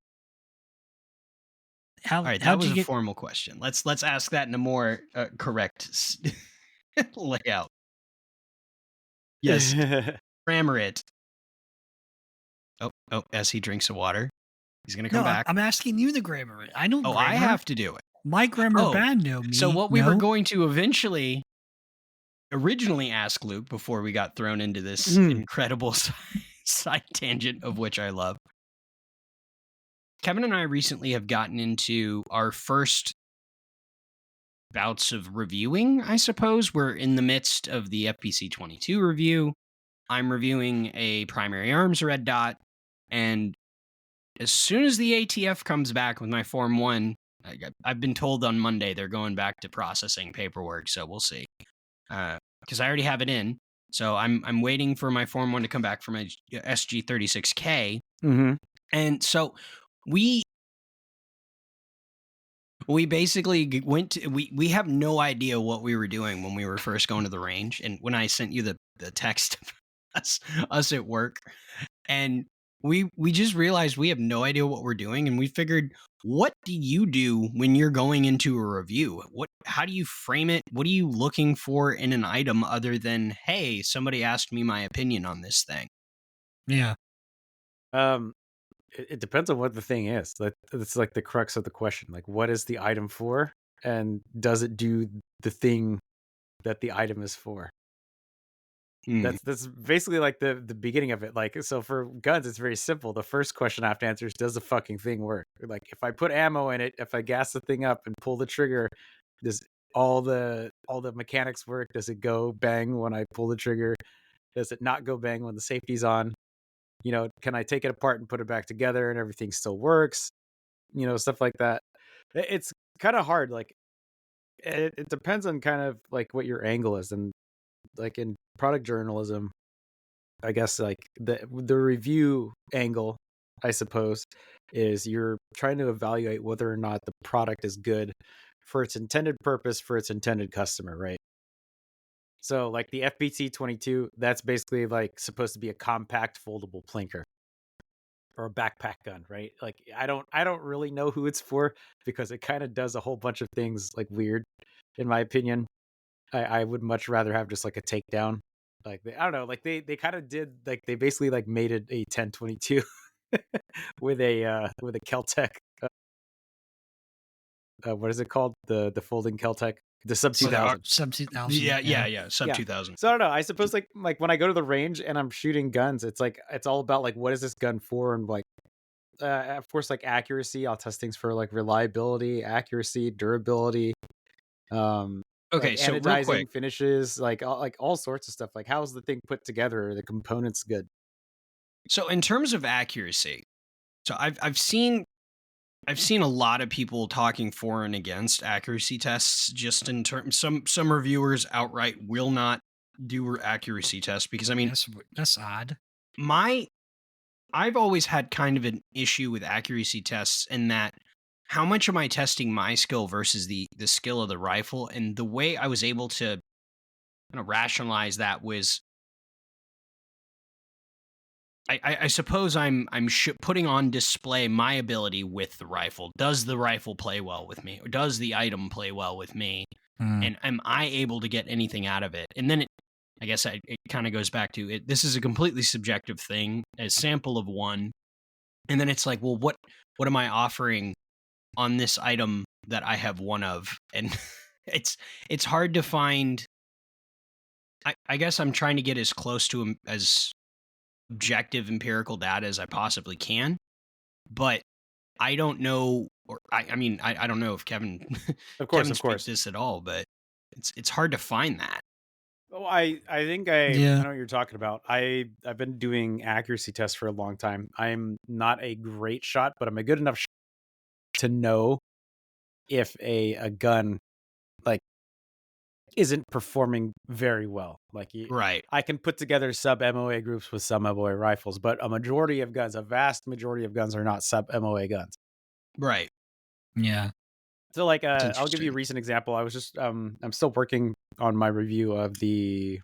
All right, that was a formal question. Let's ask that in a more correct layout. Yes, grammar it. Oh, as he drinks the water. He's going to come back. I'm asking you the grammar. I know. Oh, I have to do it. My grammar band know me. So what we were going to originally ask Luke before we got thrown into this incredible side tangent of which I love. Kevin and I recently have gotten into our first bouts of reviewing, I suppose. We're in the midst of the FPC 22 review. I'm reviewing a primary arms red dot, and as soon as the ATF comes back with my Form 1, I've been told on Monday they're going back to processing paperwork, so we'll see. Because I already have it in, so I'm waiting for my Form 1 to come back for my SG36K. Mm-hmm. And so we basically went to, we have no idea what we were doing when we were first going to the range. And when I sent you the text of us at work, and we just realized we have no idea what we're doing, and we figured, what do you do when you're going into a review? How do you frame it? What are you looking for in an item other than, hey, somebody asked me my opinion on this thing? Yeah. It depends on what the thing is. It's like the crux of the question. Like, what is the item for, and does it do the thing that the item is for? That's basically like the beginning of it. Like, so for guns, it's very simple. The first question I have to answer is, does the fucking thing work? Like, if I put ammo in it, if I gas the thing up and pull the trigger, does all the mechanics work? Does it go bang when I pull the trigger? Does it not go bang when the safety's on? You know, can I take it apart and put it back together and everything still works? You know, stuff like that. It's kind of hard. Like, it depends on kind of like what your angle is. And like in product journalism, I guess like the review angle, I suppose, is you're trying to evaluate whether or not the product is good for its intended purpose, for its intended customer, right? So like the FPC 22, that's basically like supposed to be a compact foldable plinker or a backpack gun, right? Like I don't really know who it's for, because it kind of does a whole bunch of things like weird, in my opinion. I would much rather have just like a takedown. Like I don't know, like they kind of did, like they basically like made it a 1022 with a Keltec. What is it called? The folding Keltec, the sub 2000. Sub 2000. Yeah, sub 2000. So I don't know. I suppose like when I go to the range and I'm shooting guns, it's like it's all about like, what is this gun for, and like of course like accuracy. I'll test things for like reliability, accuracy, durability. Okay, like so anodizing, real quick, finishes, like all sorts of stuff. Like, how's the thing put together? Are the components good? So in terms of accuracy, so I've seen a lot of people talking for and against accuracy tests. Just in terms, some reviewers outright will not do accuracy tests, because I mean that's odd. I've always had kind of an issue with accuracy tests in that, how much am I testing my skill versus the skill of the rifle? And the way I was able to rationalize that was I suppose I'm putting on display my ability with the rifle. Does the rifle play well with me, or does the item play well with me? And am I able to get anything out of it? And then I guess it kind of goes back to it. This is a completely subjective thing, a sample of one, and then it's like, well, what am I offering on this item that I have one of? And it's hard to find. I guess I'm trying to get as close to as objective empirical data as I possibly can, but I don't know, or I mean, I don't know if Kevin, of course, Kevin speaks this at all, but it's hard to find that. Oh, I think I know what you're talking about. I've been doing accuracy tests for a long time. I'm not a great shot, but I'm a good enough shot to know if a gun like isn't performing very well. Like Right. I can put together sub MOA groups with some MOA rifles, but a vast majority of guns are not sub MOA guns. Right. Yeah. So like I'll give you a recent example. I was just I'm still working on my review of the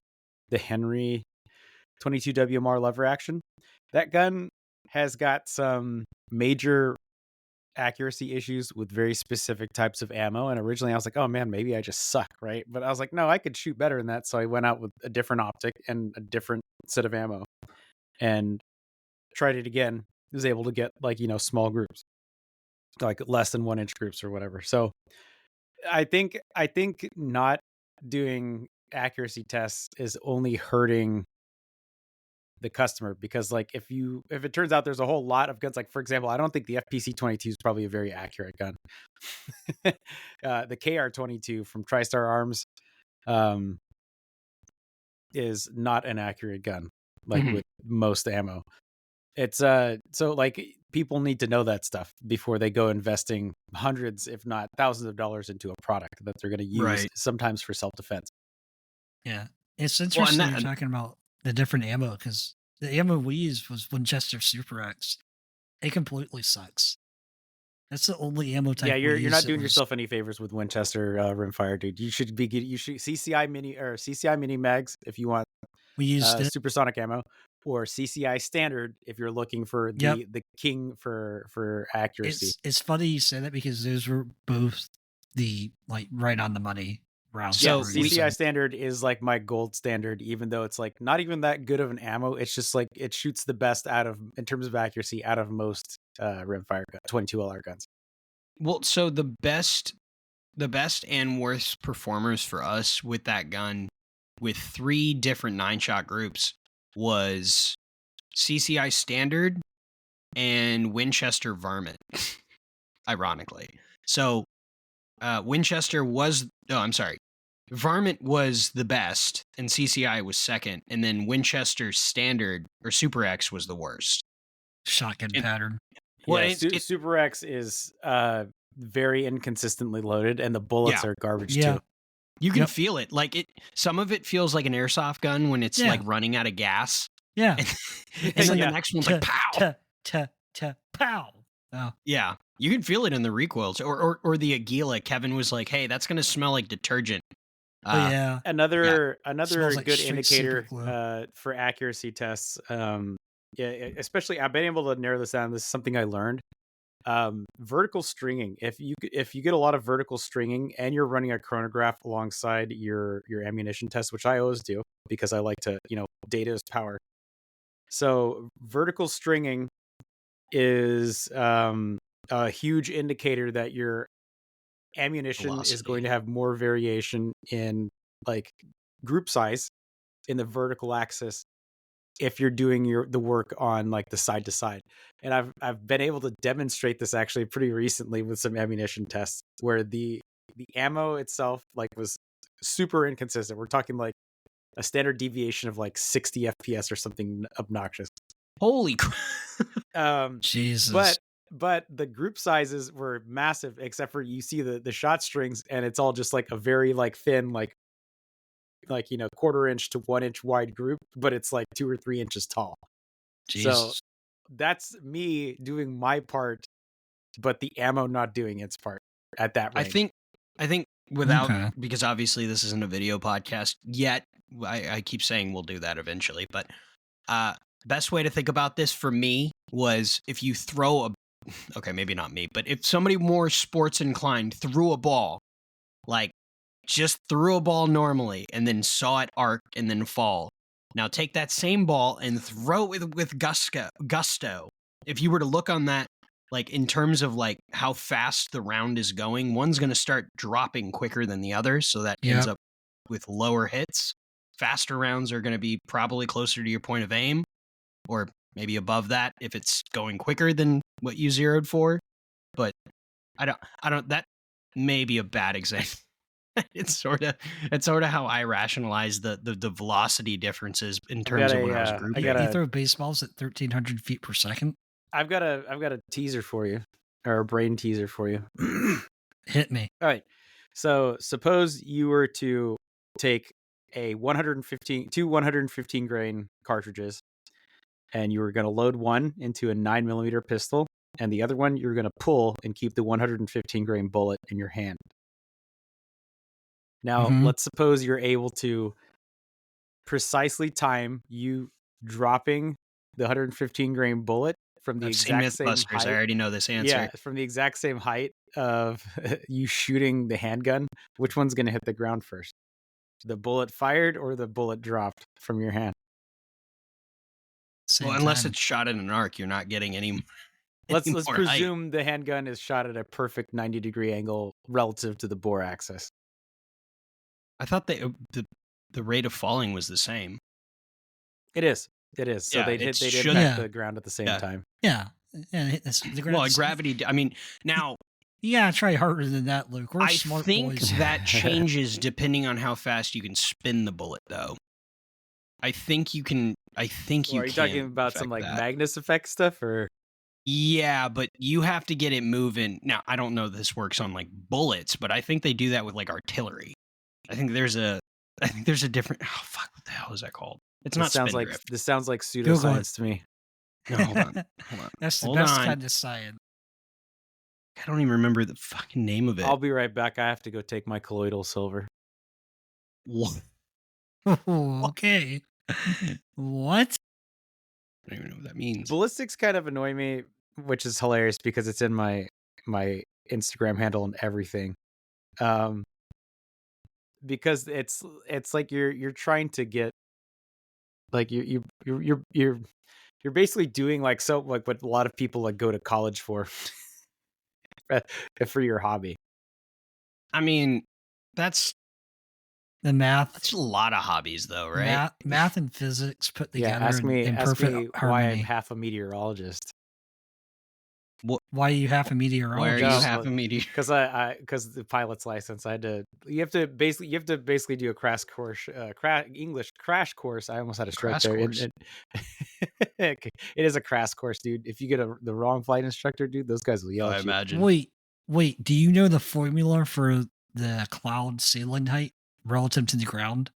Henry 22 WMR lever action. That gun has got some major accuracy issues with very specific types of ammo, and originally I was like, oh man, maybe I just suck, right? But I was like, no, I could shoot better than that. So I went out with a different optic and a different set of ammo and tried it again. Was able to get like, small groups, like less than 1 inch groups or whatever. So I think not doing accuracy tests is only hurting the customer, because like if it turns out there's a whole lot of guns, like for example, I don't think the FPC 22 is probably a very accurate gun. The KR22 from TriStar Arms is not an accurate gun, like with most ammo. It's so like people need to know that stuff before they go investing hundreds, if not thousands of dollars into a product that they're going to use sometimes for self-defense. Yeah. It's interesting you're talking about the different ammo, because the ammo we used was Winchester Super X. It completely sucks. That's the only ammo type. Yeah, you're not doing yourself any favors with Winchester rimfire, dude. You should CCI mini mags if you want. We used supersonic ammo, or CCI standard if you're looking for the king for accuracy. It's funny you say that, because those were both the like right on the money rounds. So CCI standard is like my gold standard, even though it's like not even that good of an ammo. It's just like it shoots the best in terms of accuracy out of most rimfire 22 LR guns. Well, so the best and worst performers for us with that gun, with 3 different 9-shot groups, was CCI standard and Winchester varmint. Ironically, so Winchester was varmint was the best, and CCI was second, and then Winchester standard or Super X was the worst. Shotgun pattern. Well, yeah, Super X is very inconsistently loaded, and the bullets are garbage too. You can feel it. Like some of it feels like an airsoft gun when it's like running out of gas. Yeah. And then the next one's like pow. Pow. Oh. Yeah. You can feel it in the recoils, or the Aguila. Kevin was like, "Hey, that's going to smell like detergent." Another like good indicator for accuracy tests. Especially I've been able to narrow this down. This is something I learned. Vertical stringing. If you get a lot of vertical stringing and you're running a chronograph alongside your ammunition test, which I always do because I like to, data is power. So vertical stringing is a huge indicator that your ammunition is going to have more variation in like group size in the vertical axis if you're doing the work on like the side to side. And I've been able to demonstrate this actually pretty recently with some ammunition tests where the ammo itself like was super inconsistent. We're talking like a standard deviation of like 60 FPS or something obnoxious. Holy crap. Jesus. But the group sizes were massive, except for you see the shot strings, and it's all just like a very like thin, like 1/4 inch to 1 inch wide group, but it's like 2 or 3 inches tall. Jesus. So that's me doing my part, but the ammo not doing its part at that range. I think without Okay. because obviously this isn't a video podcast yet. I keep saying we'll do that eventually, but best way to think about this for me was if you throw a okay, maybe not me, but if somebody more sports inclined threw a ball, like just threw a ball normally and then saw it arc and then fall. Now take that same ball and throw it with gusto. If you were to look on that, like in terms of like how fast the round is going, one's going to start dropping quicker than the other, so that ends Yep. up with lower hits. Faster rounds are going to be probably closer to your point of aim, or maybe above that if it's going quicker than what you zeroed for. But I don't. That may be a bad example. It's sort of how I rationalize the velocity differences in terms of when I was grouping. You throw baseballs at 1,300 feet per second. I've got a teaser for you, or a brain teaser for you. Hit me. All right. So suppose you were to take two 115 grain cartridges, and you were going to load one into a 9mm pistol, and the other one you're going to pull and keep the 115 grain bullet in your hand. Now, let's suppose you're able to precisely time you dropping the 115 grain bullet from the exact same height. I already know this answer. Yeah, from the exact same height of you shooting the handgun. Which one's going to hit the ground first? The bullet fired or the bullet dropped from your hand? Well, unless it's shot in an arc, you're not getting any. Let's presume the handgun is shot at a perfect 90-degree angle relative to the bore axis. I thought the rate of falling was the same. It is. So they'd impact the ground at the same time. Yeah. Well, gravity. I mean, now you gotta try harder than that, Luke. We're smart think boys. that changes depending on how fast you can spin the bullet, though. I think you can. Are you talking about some like Magnus effect stuff, or? Yeah, but you have to get it moving. Now, I don't know if this works on like bullets, but I think they do that with like artillery. I think there's a different. Oh fuck! What the hell is that called? It's not spin drift. This sounds like pseudoscience to me. No, hold on. That's the best kind of science. I don't even remember the fucking name of it. I'll be right back. I have to go take my colloidal silver. What? Okay. What? I don't even know what that means. Ballistics kind of annoy me, which is hilarious because it's in my Instagram handle and everything. Because it's like you're trying to get like you're basically doing like what a lot of people like go to college for for your hobby. I mean, that's the math. That's a lot of hobbies, though, right? Math and physics put together. Ask me harmony. Why I'm half a meteorologist. Why are you half a meteorologist? Why are you half a meteorologist? Because the pilot's license, you have to basically do a crash course, English crash course. I almost had a stroke there. It is a crash course, dude. If you get the wrong flight instructor, dude, those guys will yell at you. Imagine. Wait. Do you know the formula for the cloud ceiling height relative to the ground?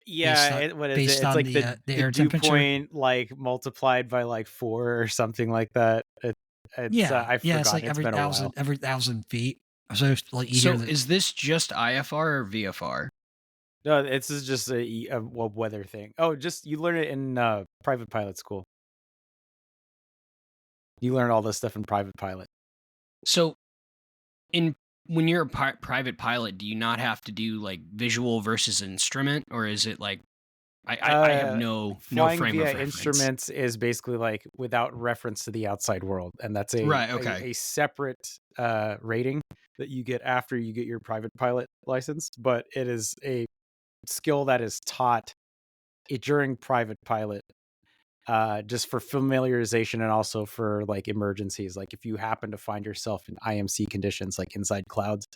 Yeah, what is it? It's like the air dew point like multiplied by like 4 or something like that. I forgot. It's like every 1,000 feet. So like is this just IFR or VFR? No, this is just a weather thing. Oh, just you learn it in private pilot school. You learn all this stuff in private pilot. So, when you're a private pilot, do you not have to do like visual versus instrument, or is it like I have no frame of reference? Flying via instruments is basically like without reference to the outside world, and that's a separate rating that you get after you get your private pilot license. But it is a skill that is taught during private pilot, just for familiarization and also for like emergencies. Like if you happen to find yourself in IMC conditions, like inside clouds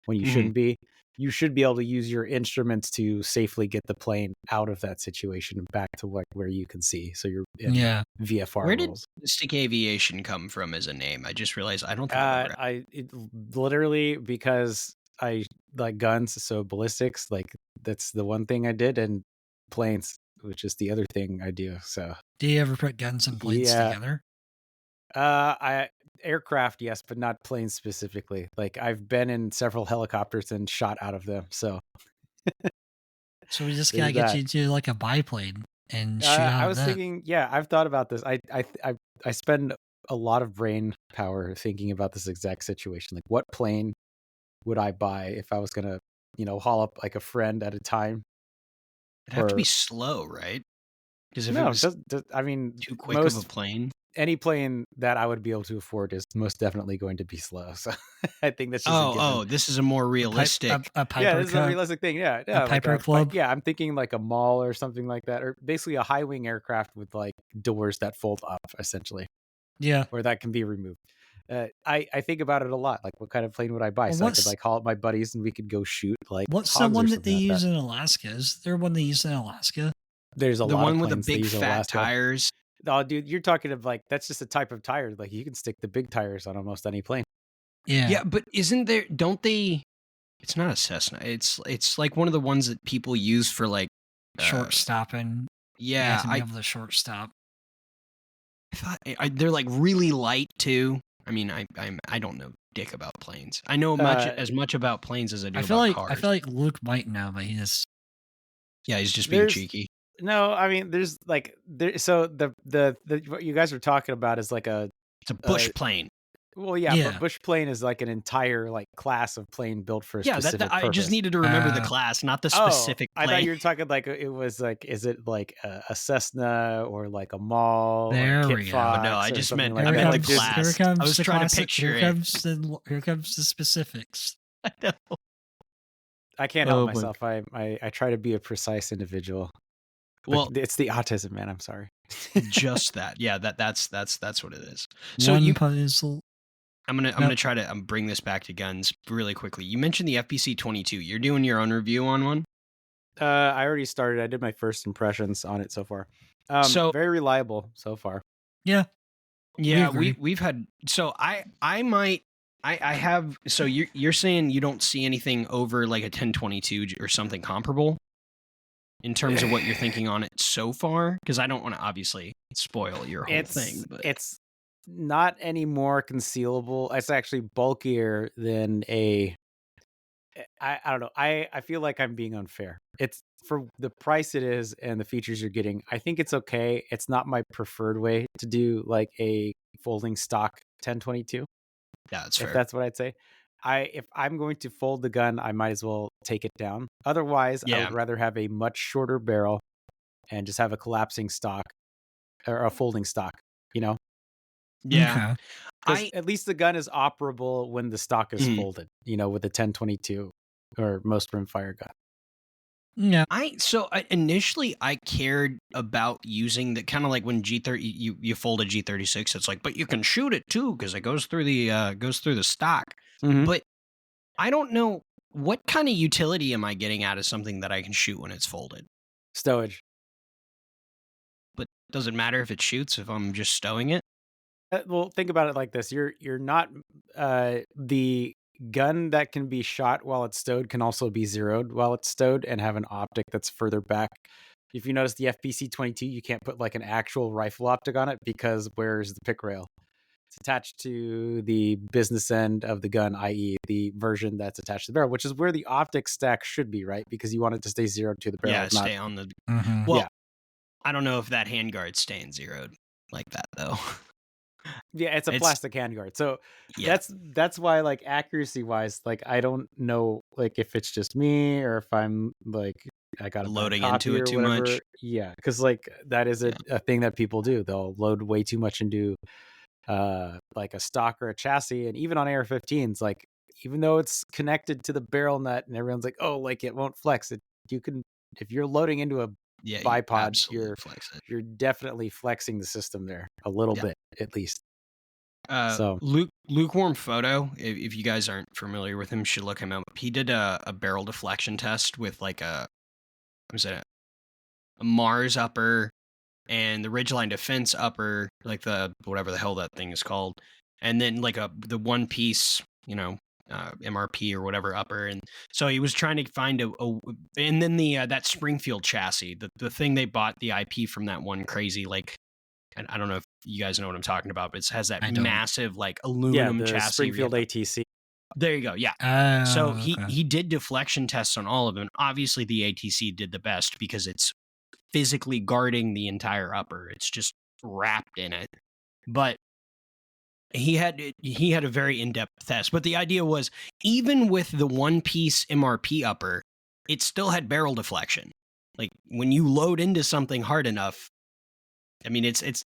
when you shouldn't be, you should be able to use your instruments to safely get the plane out of that situation and back to where you can see. So you're in VFR. Where did ballistic aviation come from as a name? I just realized I don't think literally because I like guns, so ballistics, like that's the one thing I did, and planes, which is the other thing I do. So do you ever put guns and planes together? aircraft, yes, but not planes specifically. Like I've been in several helicopters and shot out of them. So we just gotta there's get that. you to like a biplane and shoot out I of was that. thinking, yeah, I've thought about this. I spend a lot of brain power thinking about this exact situation. Like, what plane would I buy if I was gonna, haul up like a friend at a time? It'd have to be slow, right? Because if it No, was I mean, too quick of a most plane, any plane that I would be able to afford is most definitely going to be slow. So I think that's just a given. this is a more realistic. A Piper Yeah, this is a Cub, realistic thing. Yeah, a Piper Club. yeah, I'm thinking like a mall or something like that, or basically a high wing aircraft with like doors that fold up, essentially. Yeah, or that can be removed. I think about it a lot. Like, what kind of plane would I buy? Well, So I could like call up my buddies and we could go shoot like what's the hogs or one that they something like use that. in Alaska? Is there one they use in Alaska? There's a The lot one of with the planes they big use in fat Alaska. tires. Oh, dude, you're talking of like that's just a type of tire. Like you can stick the big tires on almost any plane. Yeah, Yeah, but isn't there? Don't they? It's not a Cessna. It's like one of the ones that people use for like short stopping. You Yeah, have to be able to short stop. I thought they're like really light too. I mean, I don't know dick about planes. I know as much about planes as I do about cars. I feel like Luke might know, but he just he's just being cheeky. No, I mean, there's like So the what you guys are talking about is like it's a bush plane. Well, yeah, but bush plane is like an entire like class of plane built for a specific purpose. I just needed to remember the class, not the specific plane. I thought you were talking like it was like, is it like a Cessna or like a Mall? There or we go. No, I just meant like I that. class. I was trying to picture it. Here comes the specifics. I know. I can't help myself. I try to be a precise individual. Well, it's the autism, man. I'm sorry. Just that. Yeah, that's what it is. So puzzle. I'm gonna try to bring this back to guns really quickly. You mentioned the FPC-22. You're doing your own review on one? I already started. I did my first impressions on it so far. So very reliable so far. Yeah. Yeah, we've had. So I have. So you're saying you don't see anything over like a 1022 or something comparable in terms of what you're thinking on it so far? Because I don't want to obviously spoil your whole thing. But it's not any more concealable. It's actually bulkier than a. I don't know. I feel like I'm being unfair. It's for the price it is and the features you're getting. I think it's okay. It's not my preferred way to do like a folding stock 1022. Yeah, that's fair. If that's what I'd say. If I'm going to fold the gun, I might as well take it down. Otherwise, I would rather have a much shorter barrel and just have a collapsing stock or a folding stock, Yeah. Okay. At least the gun is operable when the stock is folded, with a 1022 or most rimfire gun. Yeah. Initially I cared about using the kind of like when G30 you fold a G36, it's like, but you can shoot it too because it goes through the stock. Mm-hmm. But I don't know what kind of utility am I getting out of something that I can shoot when it's folded? Stowage. But does it matter if it shoots if I'm just stowing it? Well, think about it like this. You're not the gun that can be shot while it's stowed can also be zeroed while it's stowed and have an optic that's further back. If you notice the FPC-22, you can't put like an actual rifle optic on it because where's the pick rail? It's attached to the business end of the gun, i.e. the version that's attached to the barrel, which is where the optic stack should be, right? Because you want it to stay zeroed to the barrel. Yeah, stay on the... Mm-hmm. Well, I don't know if that handguard's staying zeroed like that, though. Yeah, it's a plastic handguard. So that's why, like, accuracy wise, like, I don't know, like, if it's just me or if I'm like I got loading into it too much. Yeah, because like that is a thing that people do. They'll load way too much into like a stock or a chassis, and even on AR-15s, like even though it's connected to the barrel nut, and everyone's like, oh, like it won't flex. You can, if you're loading into a bipod, you're definitely flexing the system there a little bit at least. So Lukewarm Photo, if you guys aren't familiar with him, you should look him up. He did a barrel deflection test with like a Mars upper and the Ridgeline Defense upper, like the whatever the hell that thing is called, and then like the one piece, MRP or whatever upper. And so he was trying to find and then the that Springfield chassis, the thing they bought the IP from, that one crazy, like, I don't know if you guys know what I'm talking about, but it has that I don't. massive like aluminum the chassis. Springfield ATC. There you go. Yeah. So he did deflection tests on all of them. Obviously, the ATC did the best because it's physically guarding the entire upper. It's just wrapped in it. But he had a very in-depth test. But the idea was, even with the one-piece MRP upper, it still had barrel deflection. Like when you load into something hard enough, I mean, it's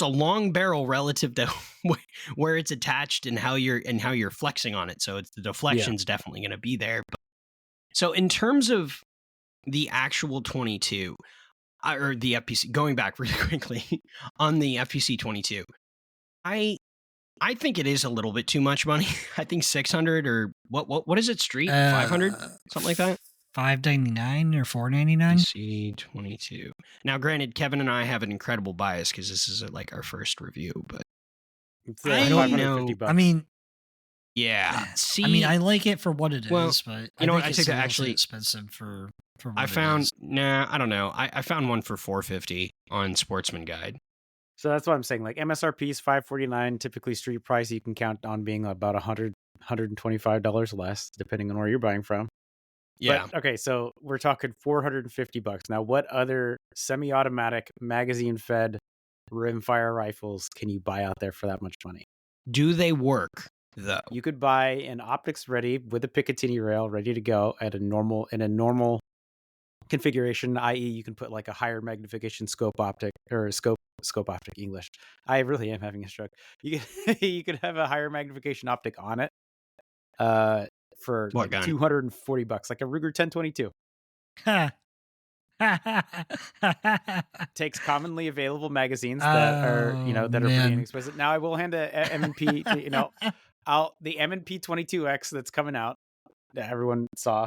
a long barrel relative to where it's attached and how you're flexing on it. So the deflection's definitely going to be there. But, so in terms of the actual 22 or the FPC, going back really quickly on the FPC 22, I think it is a little bit too much money. I think 600 or what is it? Street 500, something like that. $599 or $499. FPC 22. Now, granted, Kevin and I have an incredible bias because this is like our first review, but I don't know. I mean, yeah. See, I mean, I like it for what it is, but you know what? I I think that it's actually expensive for what I found. Nah, I don't know. I found one for $450 on Sportsman Guide. So that's what I'm saying. Like MSRP is $549. Typically, street price you can count on being about $125 less, depending on where you're buying from. Yeah. But, okay, so we're talking $450. Now, what other semi-automatic, magazine-fed rimfire rifles can you buy out there for that much money? Do they work though? You could buy an optics ready with a Picatinny rail ready to go in a normal configuration, i.e., you can put like a higher magnification scope optic or scope optic English. I really am having a stroke. You could have a higher magnification optic on it for like $240, like a Ruger 1022. Takes commonly available magazines that are pretty inexpensive. Now I will hand a M&P, the M&P 22X that's coming out that everyone saw.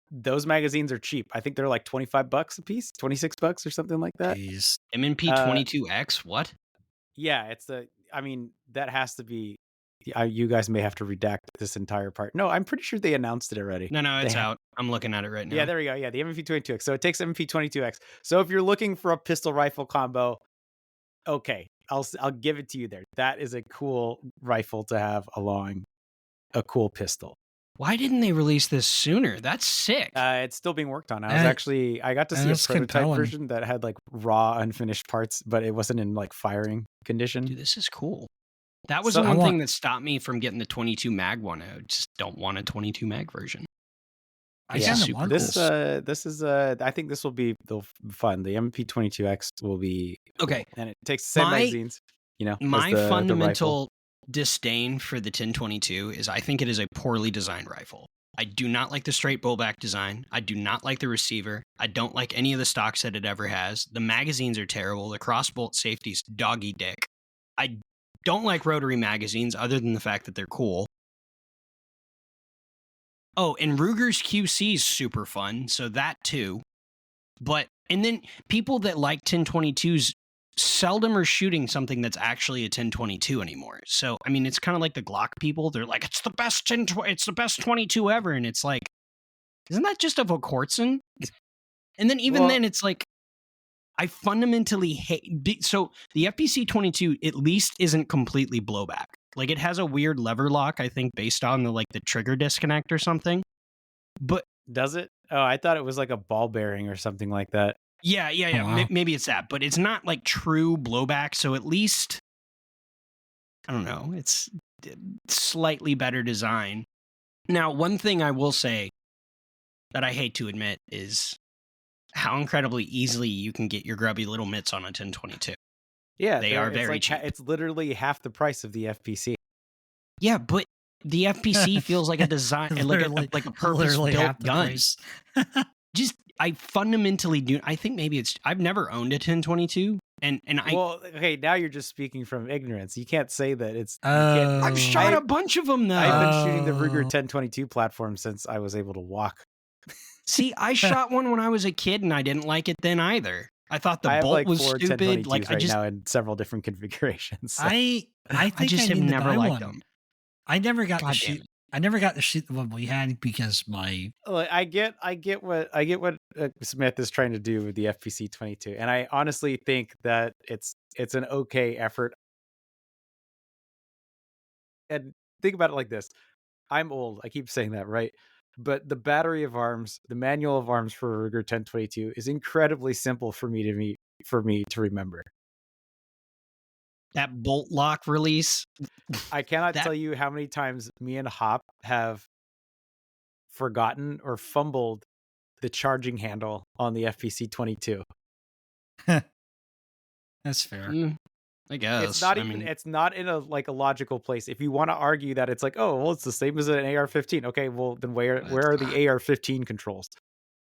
Those magazines are cheap. I think they're like $25 a piece, $26 or something like that. Jeez. M&P 22X, what? Yeah, that has to be. You guys may have to redact this entire part. No, I'm pretty sure they announced it already. No, it's out. I'm looking at it right now. Yeah, there we go. Yeah, the M&P 22X. So it takes M&P 22X. So if you're looking for a pistol rifle combo, okay, I'll give it to you there. That is a cool rifle to have along a cool pistol. Why didn't they release this sooner? That's sick. It's still being worked on. I got to see a prototype version that had like raw unfinished parts, but it wasn't in like firing condition. Dude, this is cool. That was the one thing that stopped me from getting the 22 mag one. I just don't want a 22 mag version. I think this will be fun. The MP 22X will be okay, cool. And it takes the same magazines. My fundamental disdain for the 1022 is I think it is a poorly designed rifle. I do not like the straight bullback design. I do not like the receiver. I don't like any of the stocks that it ever has. The magazines are terrible. The crossbolt safety's doggy dick. I don't like rotary magazines other than the fact that they're cool. Oh, and Ruger's QC is super fun, so that too. And then people that like 1022s seldom are shooting something that's actually a 1022 anymore. So, I mean, it's kind of like the Glock people. They're like, it's the best 22 ever. And it's like, isn't that just a Vorkordsen? And then then it's like, I fundamentally hate. So the FPC 22 at least isn't completely blowback. Like it has a weird lever lock, I think, based on the trigger disconnect or something. But does it? Oh, I thought it was like a ball bearing or something like that. Yeah. Oh, wow. Maybe it's that, but it's not like true blowback. So at least, I don't know, it's slightly better design. Now, one thing I will say that I hate to admit is how incredibly easily you can get your grubby little mitts on a 1022. Yeah, they are very cheap. It's literally half the price of the FPC. Yeah, but the FPC feels like a design, like a purpose-built gun. Just, I fundamentally do. I think maybe I've never owned a 1022, okay, now you're just speaking from ignorance. You can't say that it's. I've shot a bunch of them though. I've been shooting the Ruger 1022 platform since I was able to walk. See, I shot one when I was a kid, and I didn't like it then either. I thought the bolt was stupid. Like I just now in several different configurations. So. I just have never liked them. I never got to shoot the one we had because my. I get what Smith is trying to do with the FPC-22, and I honestly think that it's an okay effort. And think about it like this: I'm old. I keep saying that, right? But the battery of arms, the manual of arms for Ruger 1022 is incredibly simple for me to remember. That bolt lock release. I cannot tell you how many times me and Hop have forgotten or fumbled the charging handle on the FPC-22. That's fair. I guess it's not even. It's not in a logical place. If you want to argue that it's like, oh, well, it's the same as an AR-15. Okay, well then where are the AR-15 controls?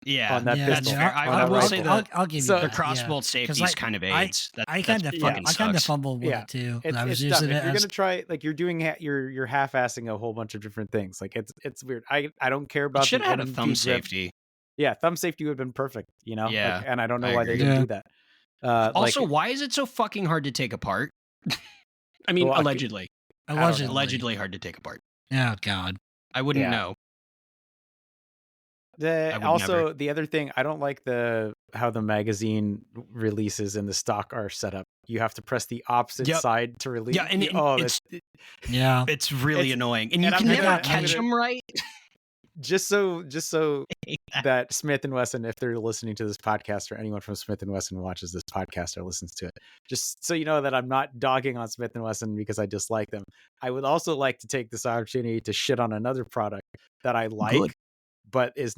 Yeah, on that pistol. I will say that I'll give you you the crossbolt safety is kind of aids. I kind of fumbled with it too. I was using it. If you're gonna try, you're doing, you're half-assing a whole bunch of different things. It's weird. I don't care about. It should have had a thumb safety. Yeah, thumb safety would have been perfect. Yeah, and I don't know why they didn't do that. Also, why is it so fucking hard to take apart? I mean, allegedly hard to take apart. Oh God, I wouldn't know. Also, the other thing, I don't like how the magazine releases in the stock are set up. You have to press the opposite side to release. Yeah, and it's really annoying, and you can never catch them right. Just so that Smith & Wesson, if they're listening to this podcast, or anyone from Smith & Wesson watches this podcast or listens to it, just so you know that I'm not dogging on Smith & Wesson because I dislike them. I would also like to take this opportunity to shit on another product that I like, but is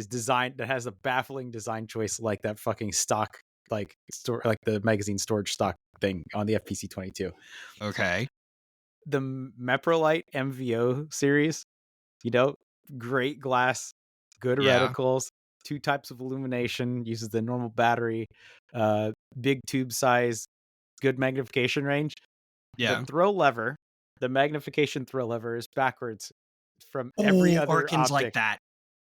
designed, that has a baffling design choice, like that fucking stock, the magazine storage stock thing on the FPC-22. Okay. The Meprolite MVO series, great glass, good reticles, 2 types of illumination, uses the normal battery, big tube size, good magnification range. Yeah. The magnification throw lever is backwards from every other Arkin's optic. like that.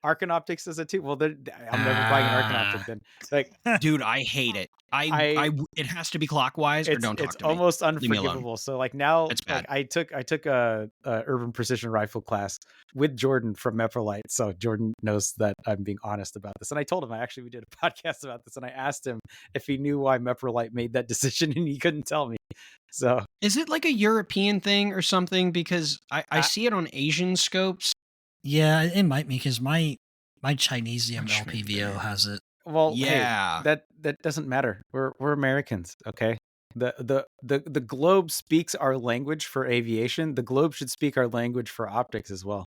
Arkin Optics does it too. Well, I'm never buying an Arkin Optic then. Dude, I hate it. It has to be clockwise, or don't talk to me. It's almost unforgivable. So now, it's bad. I took a urban precision rifle class with Jordan from Meprolite. So Jordan knows that I'm being honest about this. And I told him, we did a podcast about this, and I asked him if he knew why Meprolite made that decision, and he couldn't tell me. So is it like a European thing or something? Because I see it on Asian scopes. Yeah, it might be, because my Chinesium LPVO has it. Well, yeah, hey, that doesn't matter. We're Americans, okay? The globe speaks our language for aviation. The globe should speak our language for optics as well.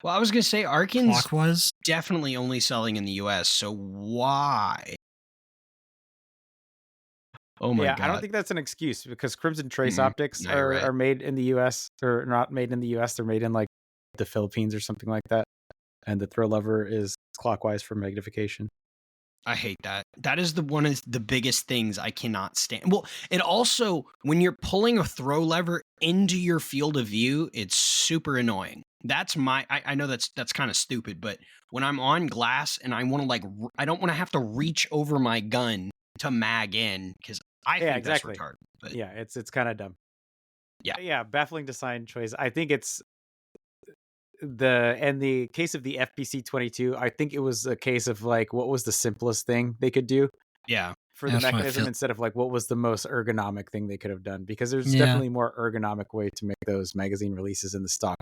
Well, I was gonna say Arkin's definitely only selling in the US, so why? Oh my God. I don't think that's an excuse, because Crimson Trace optics are made in the US, or not made in the US. They're made in the Philippines or something like that. And the throw lever is clockwise for magnification. I hate that. That is one of the biggest things I cannot stand. Well, it also, when you're pulling a throw lever into your field of view, it's super annoying. That's I know that's kind of stupid, but when I'm on glass and I want to I don't want to have to reach over my gun to mag in, because I think that's retarded. But yeah, it's kind of dumb. Yeah, baffling design choice. I think it's in the case of the FPC-22, I think it was a case of what was the simplest thing they could do? Yeah. For the mechanism, instead of what was the most ergonomic thing they could have done, because there's definitely more ergonomic way to make those magazine releases in the stock.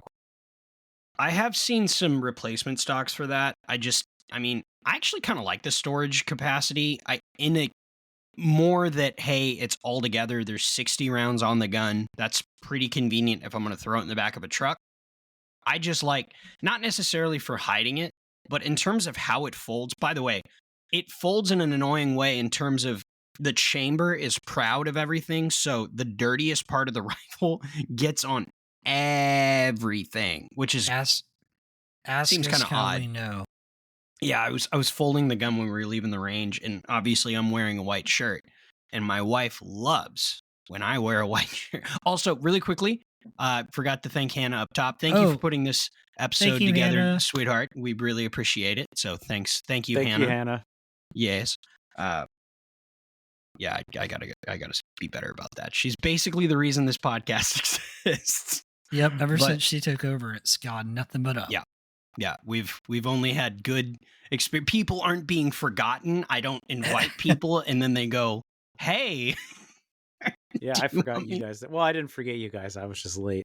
I have seen some replacement stocks for that. I actually kind of like the storage capacity. More that, hey, it's all together. There's 60 rounds on the gun. That's pretty convenient if I'm going to throw it in the back of a truck. I just not necessarily for hiding it, but in terms of how it folds. By the way, it folds in an annoying way in terms of the chamber is proud of everything. So the dirtiest part of the rifle gets on everything, which is seems kind of odd. No. Yeah, I was folding the gun when we were leaving the range, and obviously I'm wearing a white shirt, and my wife loves when I wear a white shirt. Also, really quickly, forgot to thank Hannah up top. Thank you for putting this episode together, Hannah. Sweetheart. We really appreciate it. So thank you, Hannah. Thank you, Hannah. Yes. Yeah, I gotta be better about that. She's basically the reason this podcast exists. Yep. Ever since she took over, it's gone nothing but up. Yeah. We've only had good experience. People aren't being forgotten. I don't invite people, and then they go, "Hey." Yeah, I forgot you guys. Well, I didn't forget you guys. I was just late.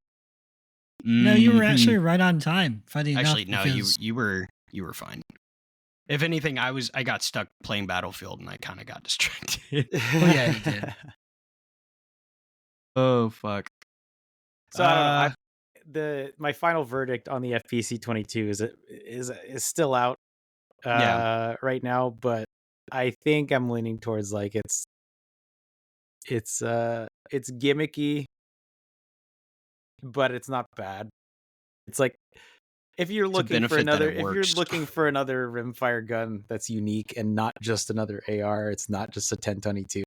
No, you were actually right on time. Funny actually, enough, no, you were fine. If anything, I got stuck playing Battlefield, and I kind of got distracted. Oh yeah, you did. Oh fuck. So I don't know. My final verdict on the FPC 22 is still out right now, but I think I'm leaning towards like it's gimmicky, but it's not bad. It's like if you're looking for another rimfire gun that's unique and not just another AR, it's not just a 1022.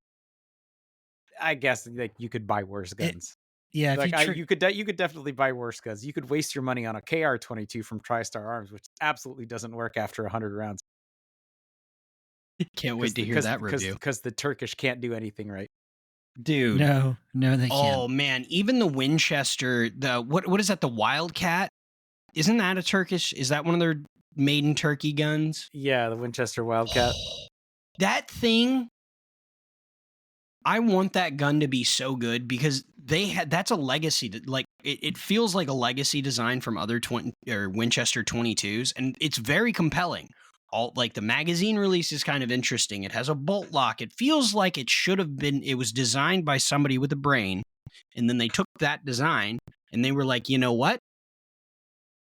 I guess like you could buy worse guns. Yeah, like you could definitely buy worse guns. You could waste your money on a KR-22 from TriStar Arms, which absolutely doesn't work after 100 rounds. Can't wait to hear that review. Because the Turkish can't do anything right. Dude. No, they can't. Oh man, even the Winchester, the what is that? The Wildcat? Isn't that a Turkish? Is that one of their made in Turkey guns? Yeah, the Winchester Wildcat. That thing, I want that gun to be so good because that's a legacy. Like it feels like a legacy design from other Winchester 22s, and it's very compelling. Like the magazine release is kind of interesting. It has a bolt lock. It feels like it should have been. It was designed by somebody with a brain, and then they took that design and they were like, you know what?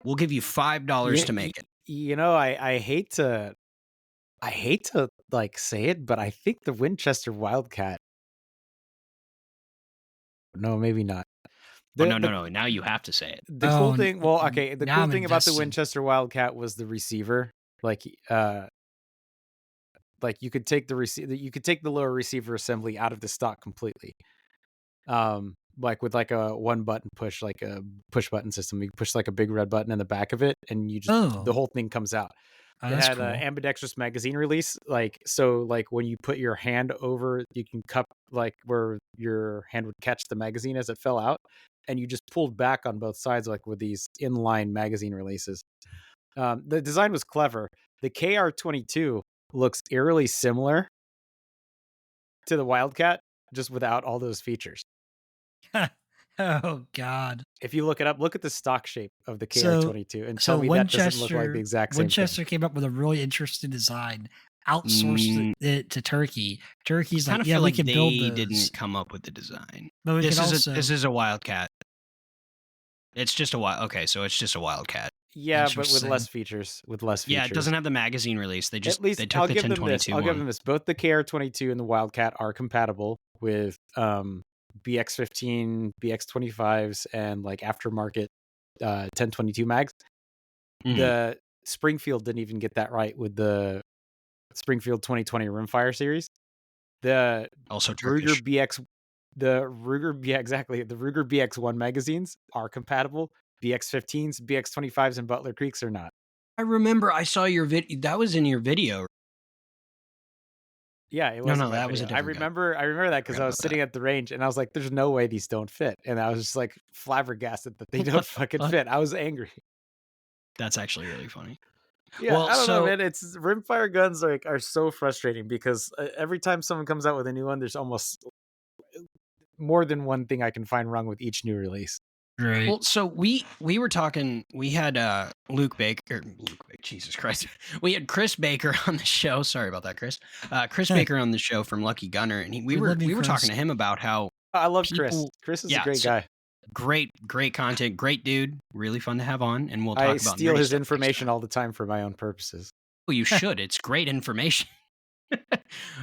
We'll give you $5 to make it. You know, I hate to like say it, but I think the Winchester Wildcat. No, maybe not. No. Now you have to say it. The cool thing, the cool thing about the Winchester Wildcat was the receiver. Like you could take the lower receiver assembly out of the stock completely. Like with like a one button push, like a push button system. You push like a big red button in the back of it, and you just the whole thing comes out. Oh, it had cool. an ambidextrous magazine release, like when you put your hand over, you can cup like where your hand would catch the magazine as it fell out, and you just pulled back on both sides, like with these inline magazine releases. The design was clever. The KR-22 looks eerily similar to the Wildcat, just without all those features. Oh God! If you look it up, look at the stock shape of the KR-22 and tell me that doesn't look like the exact same Winchester thing. came up with a really interesting design, outsourced it to Turkey. Turkey's like, yeah, we can build those. They didn't come up with the design. But this is a Wildcat. It's just so it's just a Wildcat. Yeah, but with less features. Yeah, it doesn't have the magazine release. They took the 1022 I'll give them this. Both the KR-22 and the Wildcat are compatible with BX-15, BX-25s, and like aftermarket 1022 mags. Mm-hmm. The Springfield didn't even get that right with the Springfield 2020 Rimfire series. The also Ruger BX, the Ruger BX1 magazines are compatible. BX-15s, BX-25s, and Butler Creeks are not. I remember I saw your video. That was in your video. Yeah, it was. No, that was a different. I remember that because I was sitting at the range and I was like, "There's no way these don't fit," and I was just like flabbergasted that they don't fucking fit. I was angry. That's actually really funny. Yeah, well, I don't know, man. It's rimfire guns are so frustrating because every time someone comes out with a new one, there's almost more than one thing I can find wrong with each new release. Right. Well, so we were talking. We had Jesus Christ. We had Chris Baker on the show. Sorry about that, Chris. Chris Baker on the show from Lucky Gunner, and we were talking to him about how I love Chris. Chris is a great guy. Great content, great dude, really fun to have on, and we'll talk about. I steal his information all the time for my own purposes. Well, you should. It's great information.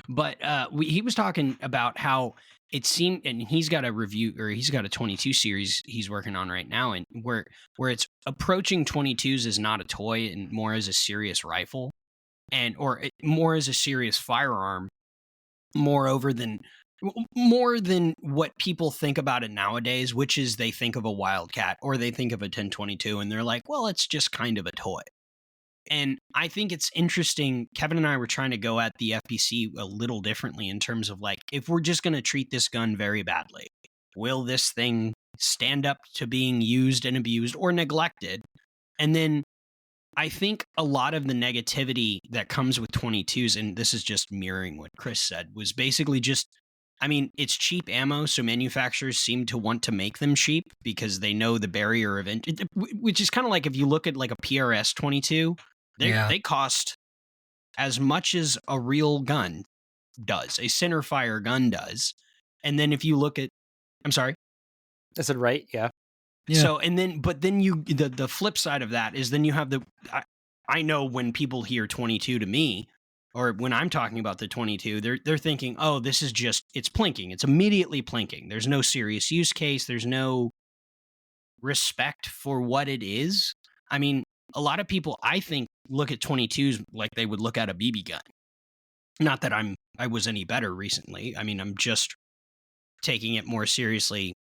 But he was talking about how it seemed, and he's got a review, or he's got a 22 series he's working on right now, and where it's approaching 22s as not a toy and more as a serious rifle, or more as a serious firearm, more than what people think about it nowadays, which is they think of a Wildcat or they think of a 1022 and they're like, well, it's just kind of a toy. And I think it's interesting. Kevin and I were trying to go at the FPC a little differently in terms of like, if we're just going to treat this gun very badly, will this thing stand up to being used and abused or neglected? And then I think a lot of the negativity that comes with 22s, and this is just mirroring what Chris said, was basically just, I mean, it's cheap ammo, so manufacturers seem to want to make them cheap because they know the barrier of entry, which is kind of like if you look at like a PRS 22, they cost as much as a real gun does, a centerfire gun does. And then if you look at, I'm sorry? I said right, yeah. So, and then, but then the flip side of that is then you have I know when people hear 22 to me, or when I'm talking about the 22, they're thinking, oh, this is just, it's plinking. It's immediately plinking. There's no serious use case. There's no respect for what it is. I mean, a lot of people, I think, look at 22s like they would look at a BB gun. Not that I was any better recently. I mean, I'm just taking it more seriously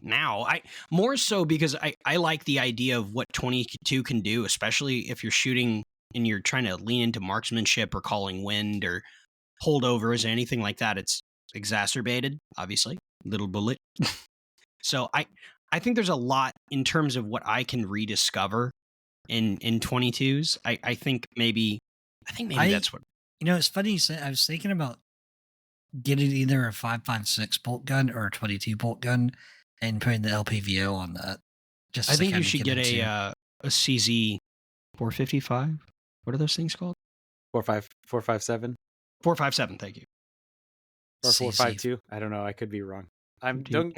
now. I more so because I like the idea of what 22 can do, especially if you're shooting and you're trying to lean into marksmanship or calling wind or holdovers or anything like that. It's exacerbated, obviously, little bullet. So I think there's a lot in terms of what I can rediscover in 22s. I think maybe that's what. It's funny you say. I was thinking about getting either a 5.56 bolt gun or a 22 bolt gun and putting the LPVO on that. I think you should get a CZ 455. What are those things called? 457. 457. Thank you. Or 452. I don't know. I could be wrong. I've been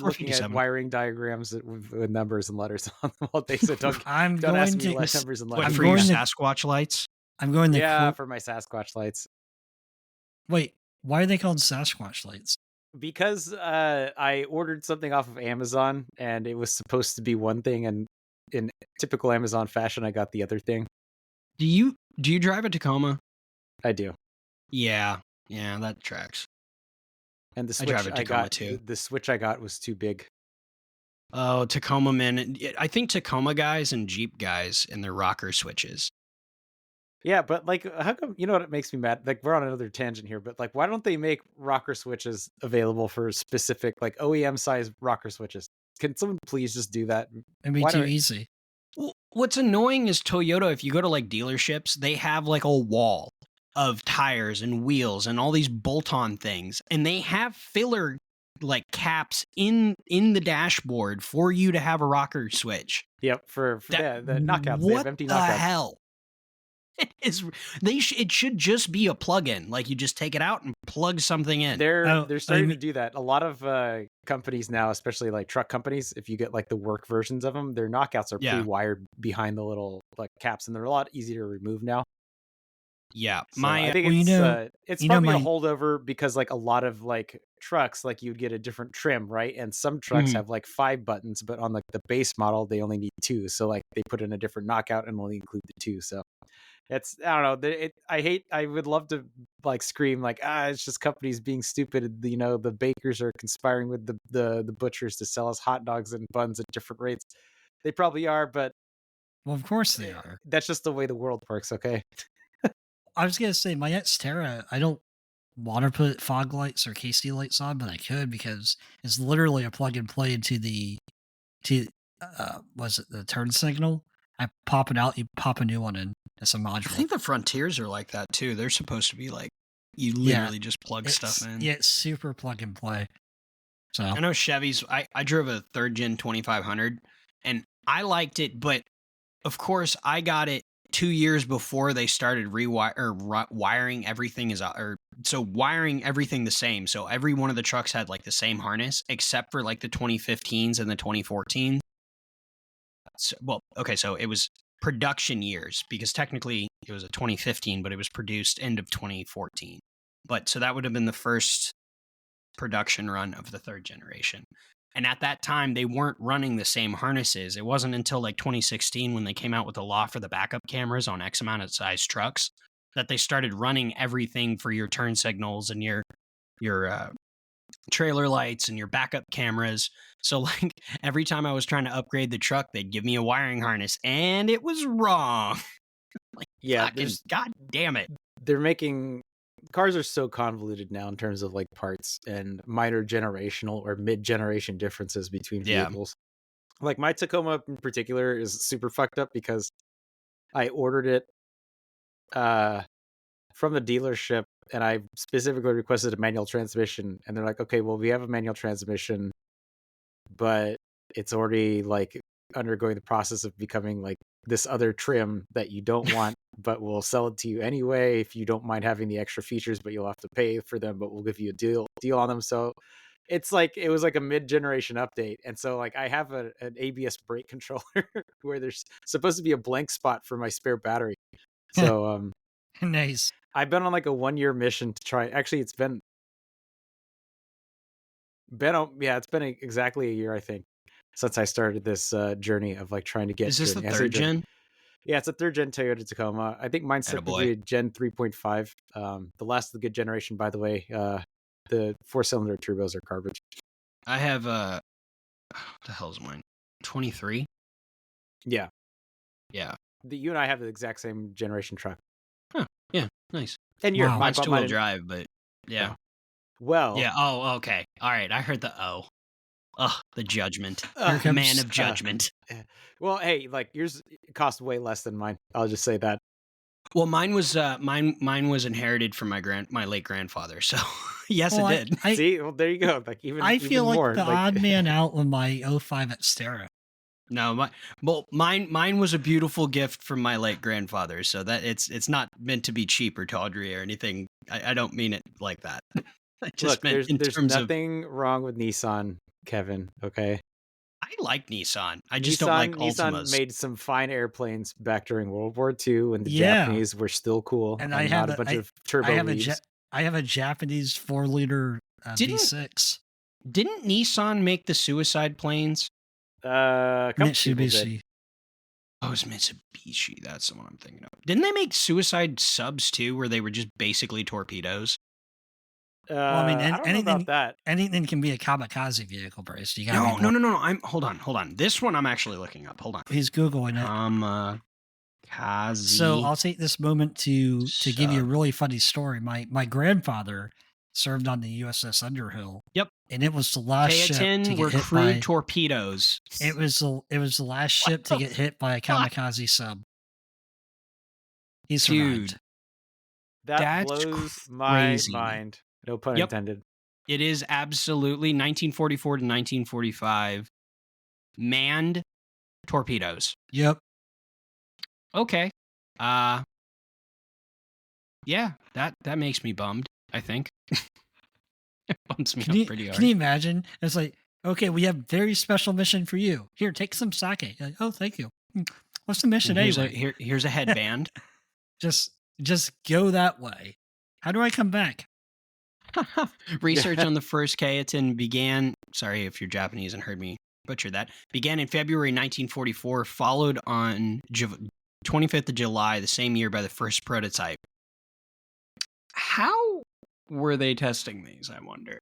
looking at wiring diagrams with numbers and letters on them all day. So don't ask me what numbers and letters. What, for your Sasquatch lights? I'm going to for my Sasquatch lights. Wait, why are they called Sasquatch lights? Because I ordered something off of Amazon and it was supposed to be one thing, and in typical Amazon fashion, I got the other thing. Do you drive a Tacoma? I do. Yeah, that tracks. And the Switch I got too. The Switch I got was too big. Oh, Tacoma, man. I think Tacoma guys and Jeep guys and their rocker switches. Yeah, but like, how come, you know what it makes me mad? Like, we're on another tangent here, but like, why don't they make rocker switches available for specific, like, OEM size rocker switches? Can someone please just do that? It'd be too easy. Well, what's annoying is Toyota, if you go to like dealerships, they have like a wall of tires and wheels and all these bolt-on things, and they have filler like caps in the dashboard for you to have a rocker switch. Yep, for the knockouts. What they have empty knockouts. The hell? It should just be a plug-in. Like, you just take it out and plug something in. They're starting to do that. A lot of companies now, especially like truck companies, if you get like the work versions of them, their knockouts are pre-wired behind the little like caps, and they're a lot easier to remove now. Yeah, so I think it's probably a holdover because like a lot of like trucks, like you'd get a different trim, right? And some trucks have like 5 buttons, but on like the base model they only need 2. So like they put in a different knockout and only include the 2. So it's, I don't know. I would love to like scream like, it's just companies being stupid. You know, the bakers are conspiring with the butchers to sell us hot dogs and buns at different rates. They probably are, but well, of course they are. That's just the way the world works. Okay. I was gonna say my Xterra, I don't want to put fog lights or KC lights on, but I could because it's literally a plug and play into the was it the turn signal? I pop it out, you pop a new one in. It's a module. I think the Frontiers are like that too. They're supposed to be like you literally just plug stuff in. Yeah, it's super plug and play. So I know Chevys. I drove a 3rd gen 2500 and I liked it, but of course I got it 2 years before they started wiring everything wiring everything the same. So every one of the trucks had like the same harness, except for like the 2015s and the 2014. So it was production years because technically it was a 2015, but it was produced end of 2014. But so that would have been the first production run of the 3rd generation. And at that time, they weren't running the same harnesses. It wasn't until like 2016 when they came out with the law for the backup cameras on X amount of size trucks that they started running everything for your turn signals and your trailer lights and your backup cameras. So like every time I was trying to upgrade the truck, they'd give me a wiring harness and it was wrong. Like, yeah, God damn it. They're making... Cars are so convoluted now in terms of like parts and minor generational or mid-generation differences between vehicles. Like my Tacoma in particular is super fucked up because I ordered it from the dealership, and I specifically requested a manual transmission, and they're like, okay, well, we have a manual transmission, but it's already like undergoing the process of becoming like this other trim that you don't want, but we'll sell it to you anyway if you don't mind having the extra features, but you'll have to pay for them, but we'll give you a deal on them. So it's like it was like a mid-generation update, and so like I have an ABS brake controller where there's supposed to be a blank spot for my spare battery. So Nice. I've been on like a 1-year mission to try. Actually, it's been exactly a year, I think, since I started this journey of like trying to get Is to this an the essay third driven. gen? Yeah, it's a third gen Toyota Tacoma. I think mine's technically Attaboy. a Gen 3.5. The last of the good generation, by the way. The 4-cylinder turbos are garbage. I have what the hell's mine? 23. Yeah, Yeah. you and I have the exact same generation truck. Huh. Yeah. Nice. And Wow. Mine's two-wheel drive, but yeah. Oh. Well. Yeah. Oh, okay. All right. I heard the O. Ugh, the judgment. Here comes, Man of judgment. Well, hey, like yours cost way less than mine. I'll just say that. Well, mine was inherited from my late grandfather. So yes, well, it did. See, well, there you go. Like I feel even like more, the odd man out with my 05 Xterra. No, mine was a beautiful gift from my late grandfather. So that it's not meant to be cheap or tawdry or anything. I don't mean it like that. I just Look, meant there's nothing wrong with Nissan, Kevin. Okay. I like Nissan. I just don't like Altimas. Nissan made some fine airplanes back during World War II when the Yeah. Japanese were still cool And and not a bunch of turbo leaves. I have a Japanese 4-liter V6. Didn't Nissan make the suicide planes? A couple people Mitsubishi. did. Oh, it's Mitsubishi. That's the one I'm thinking of. Didn't they make suicide subs too, where they were just basically torpedoes? Well, I mean, I don't know about that. Anything can be a kamikaze vehicle, Bryce. You No. Hold on. This one I'm actually looking up. Hold on. He's Googling it. Kamikaze. So I'll take this moment to give you a really funny story. My grandfather served on the USS Underhill. Yep. And it was the last ship to were get hit crude by torpedoes. It was the last ship to get hit by a kamikaze sub. He survived. Dude, That blows my mind. No pun intended. It is absolutely 1944 to 1945 manned torpedoes. Yep. Okay. Yeah, that makes me bummed, I think. It bumps me up pretty hard. Can you imagine? It's like, okay, we have very special mission for you. Here, take some sake. Like, oh, thank you. What's the mission anyway? Here's a headband. Just go that way. How do I come back? Research on the first Kaiten began, sorry if you're Japanese and heard me butcher that, began in February 1944, followed on 25th of July the same year by the first prototype. How were they testing these, I wonder?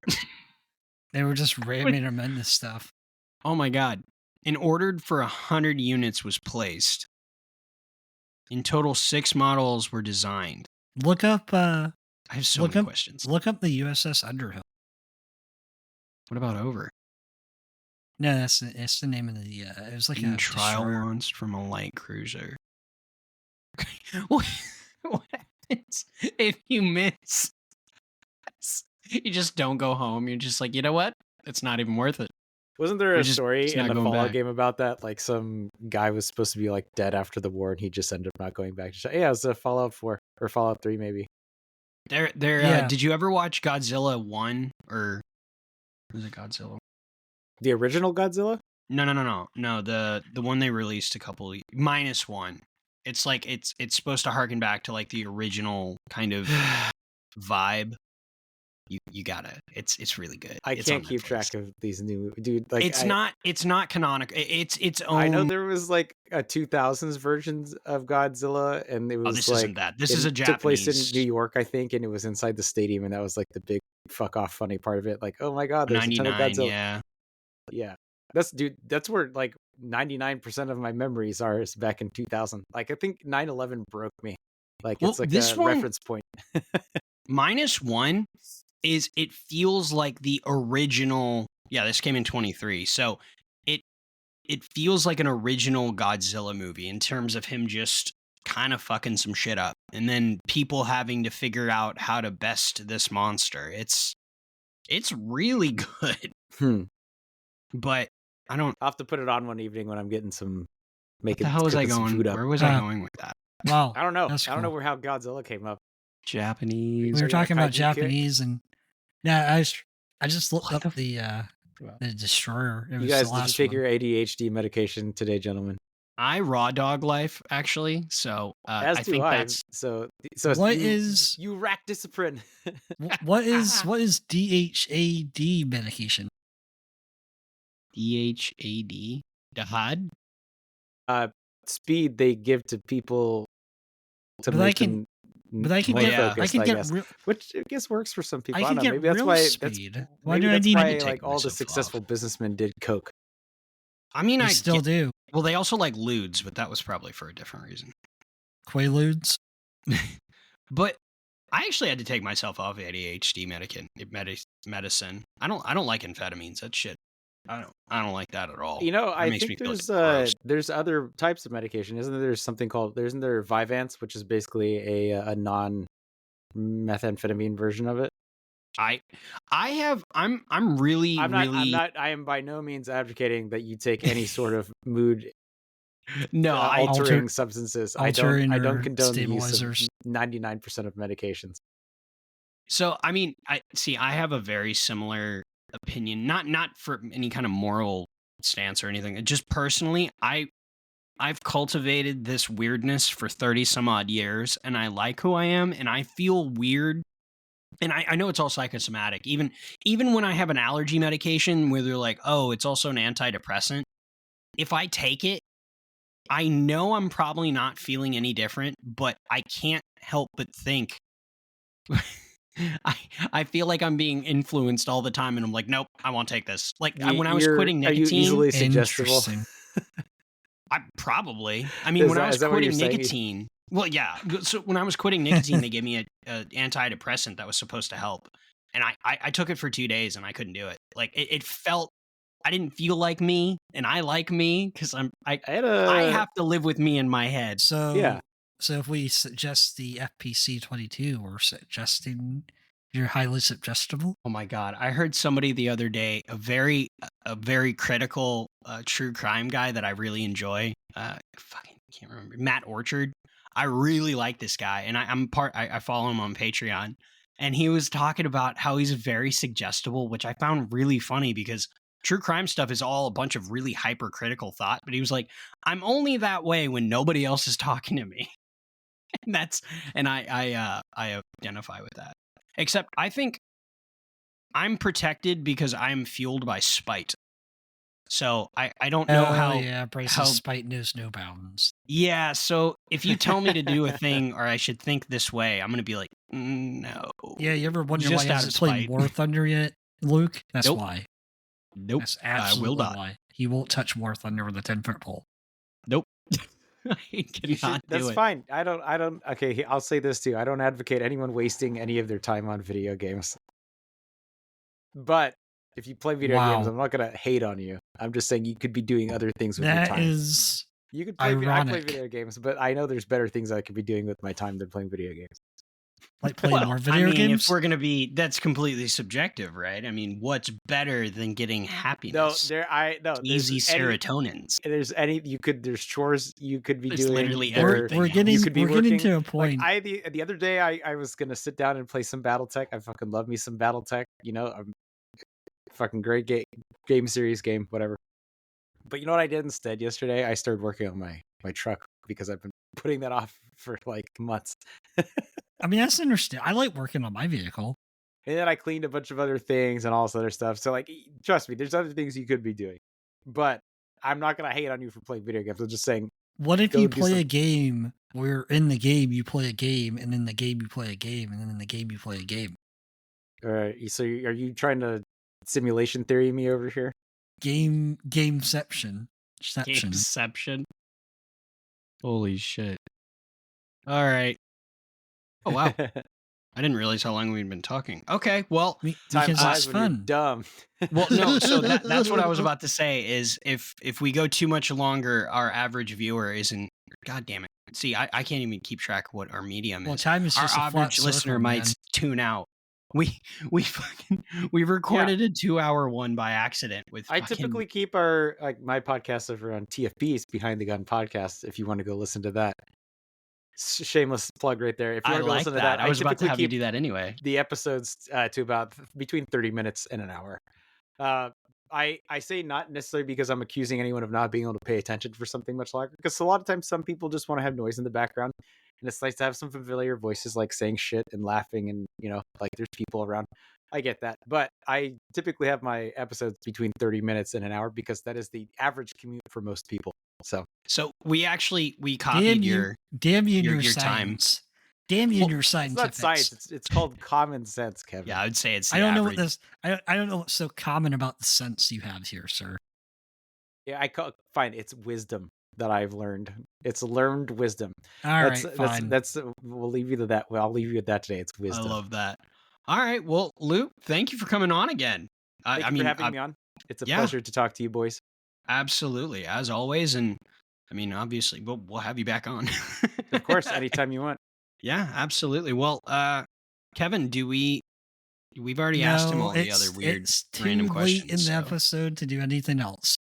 They were just ramming them in this stuff. Oh my god. An order for 100 units was placed. In total, 6 models were designed. Look up... I have so many questions. Look up the USS Underhill. What about Over? No, that's the name of the... it was like a trial destroyer. launched from a light cruiser. What happens if you miss? You just don't go home. You're just like, you know what? It's not even worth it. Wasn't there a story in the Fallout game about that? Like some guy was supposed to be like dead after the war, and he just ended up not going back. Yeah, it was a Fallout 4 or Fallout 3, maybe. Did you ever watch Godzilla 1 or was it Godzilla? The original Godzilla? No. The one they released a couple -1. It's like it's supposed to harken back to like the original kind of vibe. You gotta. It's really good. I can't keep track of these new dude. Like it's not canonical. It's its own. I know there was like a 2000s versions of Godzilla, and it was this like isn't that. This is a Japanese. Took place in New York, I think, and it was inside the stadium, and that was like the big fuck off funny part of it. Like, oh my god, there's a ton of Godzilla. Yeah. That's where like 99% of my memories are is back in 2000. Like I think 9/11 broke me. Like it's like a reference point. -1 is it feels like the original. Yeah, this came in 23. So it feels like an original Godzilla movie in terms of him just kind of fucking some shit up, and then people having to figure out how to best this monster. It's really good. But I don't. I'll have to put it on one evening when I'm getting some making. What the hell was I cooking some going? food up. Where was I going with that? Wow, I don't know. that's I don't know cool. where how Godzilla came up. Japanese. We were talking about kaiju kick? Japanese, and yeah, I just looked up the destroyer. It You was guys, the did you last take one. your ADHD medication today, gentlemen? I raw dog life actually, so As I do think I. that's So What you, is- you rack discipline? what is DHAD medication? DHAD. Dahad. Speed they give to people to But I make can- them But I can more get focused, I can guess. get real. Which I guess works for some people. I I can don't know. get Maybe that's real why speed. Why maybe do I that's need why to take like all the myself successful off? businessmen did coke. I mean, I I still do. Well, they also like lewds, but that was probably for a different reason. Quaaludes. But I actually had to take myself off ADHD medicine. I don't like amphetamines. That shit. I don't like that at all. You know, That I makes me think feel gross. there's other types of medication, isn't there? There's something called isn't there Vyvanse, which is basically a non methamphetamine version of it. I'm really I am by no means advocating that you take any sort of mood no. altering substances. I don't or condone the use of stabilizers. 99% of medications. So I mean, I have a very similar opinion. Not for any kind of moral stance or anything. Just personally, I've cultivated this weirdness for 30 some odd years, and I like who I am, and I feel weird. And I know it's all psychosomatic. Even when I have an allergy medication where they're like, oh, it's also an antidepressant. If I take it, I know I'm probably not feeling any different, but I can't help but think. I feel like I'm being influenced all the time, and I'm like, nope, I won't take this. Like when I was quitting nicotine, are you easily suggestible? Interesting. Probably. I mean, when I was quitting nicotine, well, yeah. So when I was quitting nicotine, they gave me a antidepressant that was supposed to help, and I took it for 2 days, and I couldn't do it. Like it felt. I didn't feel like me, and I like me because I have to live with me in my head. So Yeah. So if we suggest the FPC-22, we're suggesting you're highly suggestible. Oh my god! I heard somebody the other day, a very critical true crime guy that I really enjoy. Fucking can't remember. Matt Orchard. I really like this guy, and I follow him on Patreon, and he was talking about how he's very suggestible, which I found really funny because true crime stuff is all a bunch of really hypercritical thought. But he was like, I'm only that way when nobody else is talking to me. And I identify with that. Except I think I'm protected because I'm fueled by spite. So I don't know how. Yeah, Bryce's spite knows no bounds. Yeah, so if you tell me to do a thing or I should think this way, I'm gonna be like, no. Yeah, you ever wonder Just why he out hasn't of played spite. War Thunder yet, Luke? That's Nope. why. Nope. That's I will absolutely not. why. He won't touch War Thunder with a 10-foot pole. Nope. I You cannot should, do that's it. fine. I don't. Okay, I'll say this too. I don't advocate anyone wasting any of their time on video games. But if you play video games, I'm not gonna hate on you. I'm just saying you could be doing other things with your That time. is You could play. I play ironic. video games, but I know there's better things I could be doing with my time than playing video games. Like playing more video I mean, games? if we're gonna be, that's completely subjective, right? I mean, what's better than getting happiness? Easy serotonins. There's chores you could be There's doing. literally We're everything. getting to a point. Like the other day, I was gonna sit down and play some BattleTech. I fucking love me some BattleTech. You know, I'm fucking great game series game, whatever. But you know what I did instead yesterday? I started working on my truck because I've been putting that off for like months. I mean, that's interesting. I like working on my vehicle. And then I cleaned a bunch of other things and all this other stuff. So like, trust me, there's other things you could be doing. But I'm not gonna hate on you for playing video games. I'm just saying. What if you play a game where in the game you play a game, and in the game you play a game, and then in the game you play a game? All right. So are you trying to simulation theory me over here? Gameception. Gameception. Holy shit. All right. Oh, wow. I didn't realize how long we'd been talking. Okay, well, because it's fun. Dumb. Well, no. So that's what I was about to say. Is if we go too much longer, our average viewer isn't God damn it. See, I can't even keep track of what our medium Well, is. time is Our just a flat average listener circle, might man. tune out. We recorded a 2-hour one by accident with I fucking typically keep our my podcast over on TFB's Behind the Gun podcast if you want to go listen to that. Shameless plug right there. If you I want to go like listen to that. that, I I was about to typically have you keep do that anyway. the episodes to about between 30 minutes and an hour. I say not necessarily because I'm accusing anyone of not being able to pay attention for something much longer, because a lot of times some people just want to have noise in the background, and it's nice to have some familiar voices like saying shit and laughing, and like there's people around. I get that, but I typically have my episodes between 30 minutes and an hour because that is the average commute for most people. So we copied your damn you and your time. science. Damn you and your it's not scientifics. science. It's called common sense, Kevin. Yeah, I would say it's the I don't average. know what this. I don't know what's so common about the sense you have here, sir. Yeah, fine. It's wisdom that I've learned. It's learned wisdom. All right, fine. That's we'll leave you to that. Well, I'll leave you at that today. It's wisdom. I love that. All right, well, Luke, thank you for coming on again. Thank you for having me on. It's a pleasure to talk to you, boys. Absolutely, as always, and I mean, obviously, we'll have you back on. Of course, anytime you want. Yeah, absolutely. Well, Kevin, we've already asked him all the other weird random questions. It's too late in the episode to do anything else.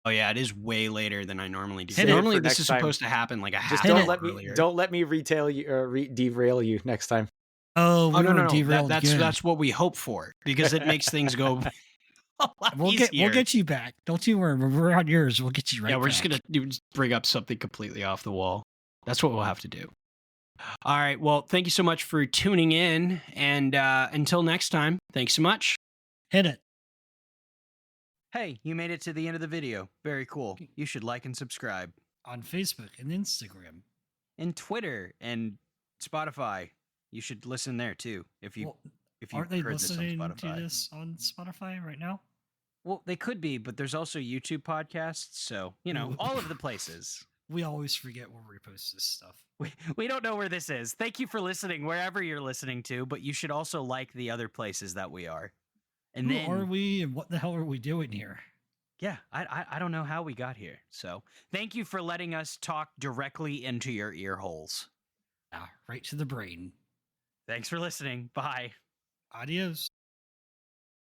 Oh yeah, it is way later than I normally do. Hit normally this is supposed to happen like a half Just hour earlier. Don't let me derail you next time. Oh, no. Derailed that's what we hope for, because it makes things go a lot easier. We'll get you back. Don't you worry. We're on yours. We'll get you right back. Yeah, we're just gonna bring up something completely off the wall. That's what we'll have to do. All right. Well, thank you so much for tuning in, and until next time, thanks so much. Hit it. Hey, you made it to the end of the video. Very cool. You should like and subscribe on Facebook and Instagram and Twitter and Spotify. You should listen there too. If you aren't they listening to this on Spotify right now? Well, they could be, but there's also YouTube podcasts, so all of the places. We always forget where we post this stuff. We don't know where this is. Thank you for listening wherever you're listening to, but you should also like the other places that we are. And Who are we, and what the hell are we doing here? Yeah, I don't know how we got here. So thank you for letting us talk directly into your ear holes. Yeah, right to the brain. Thanks for listening. Bye. Adios.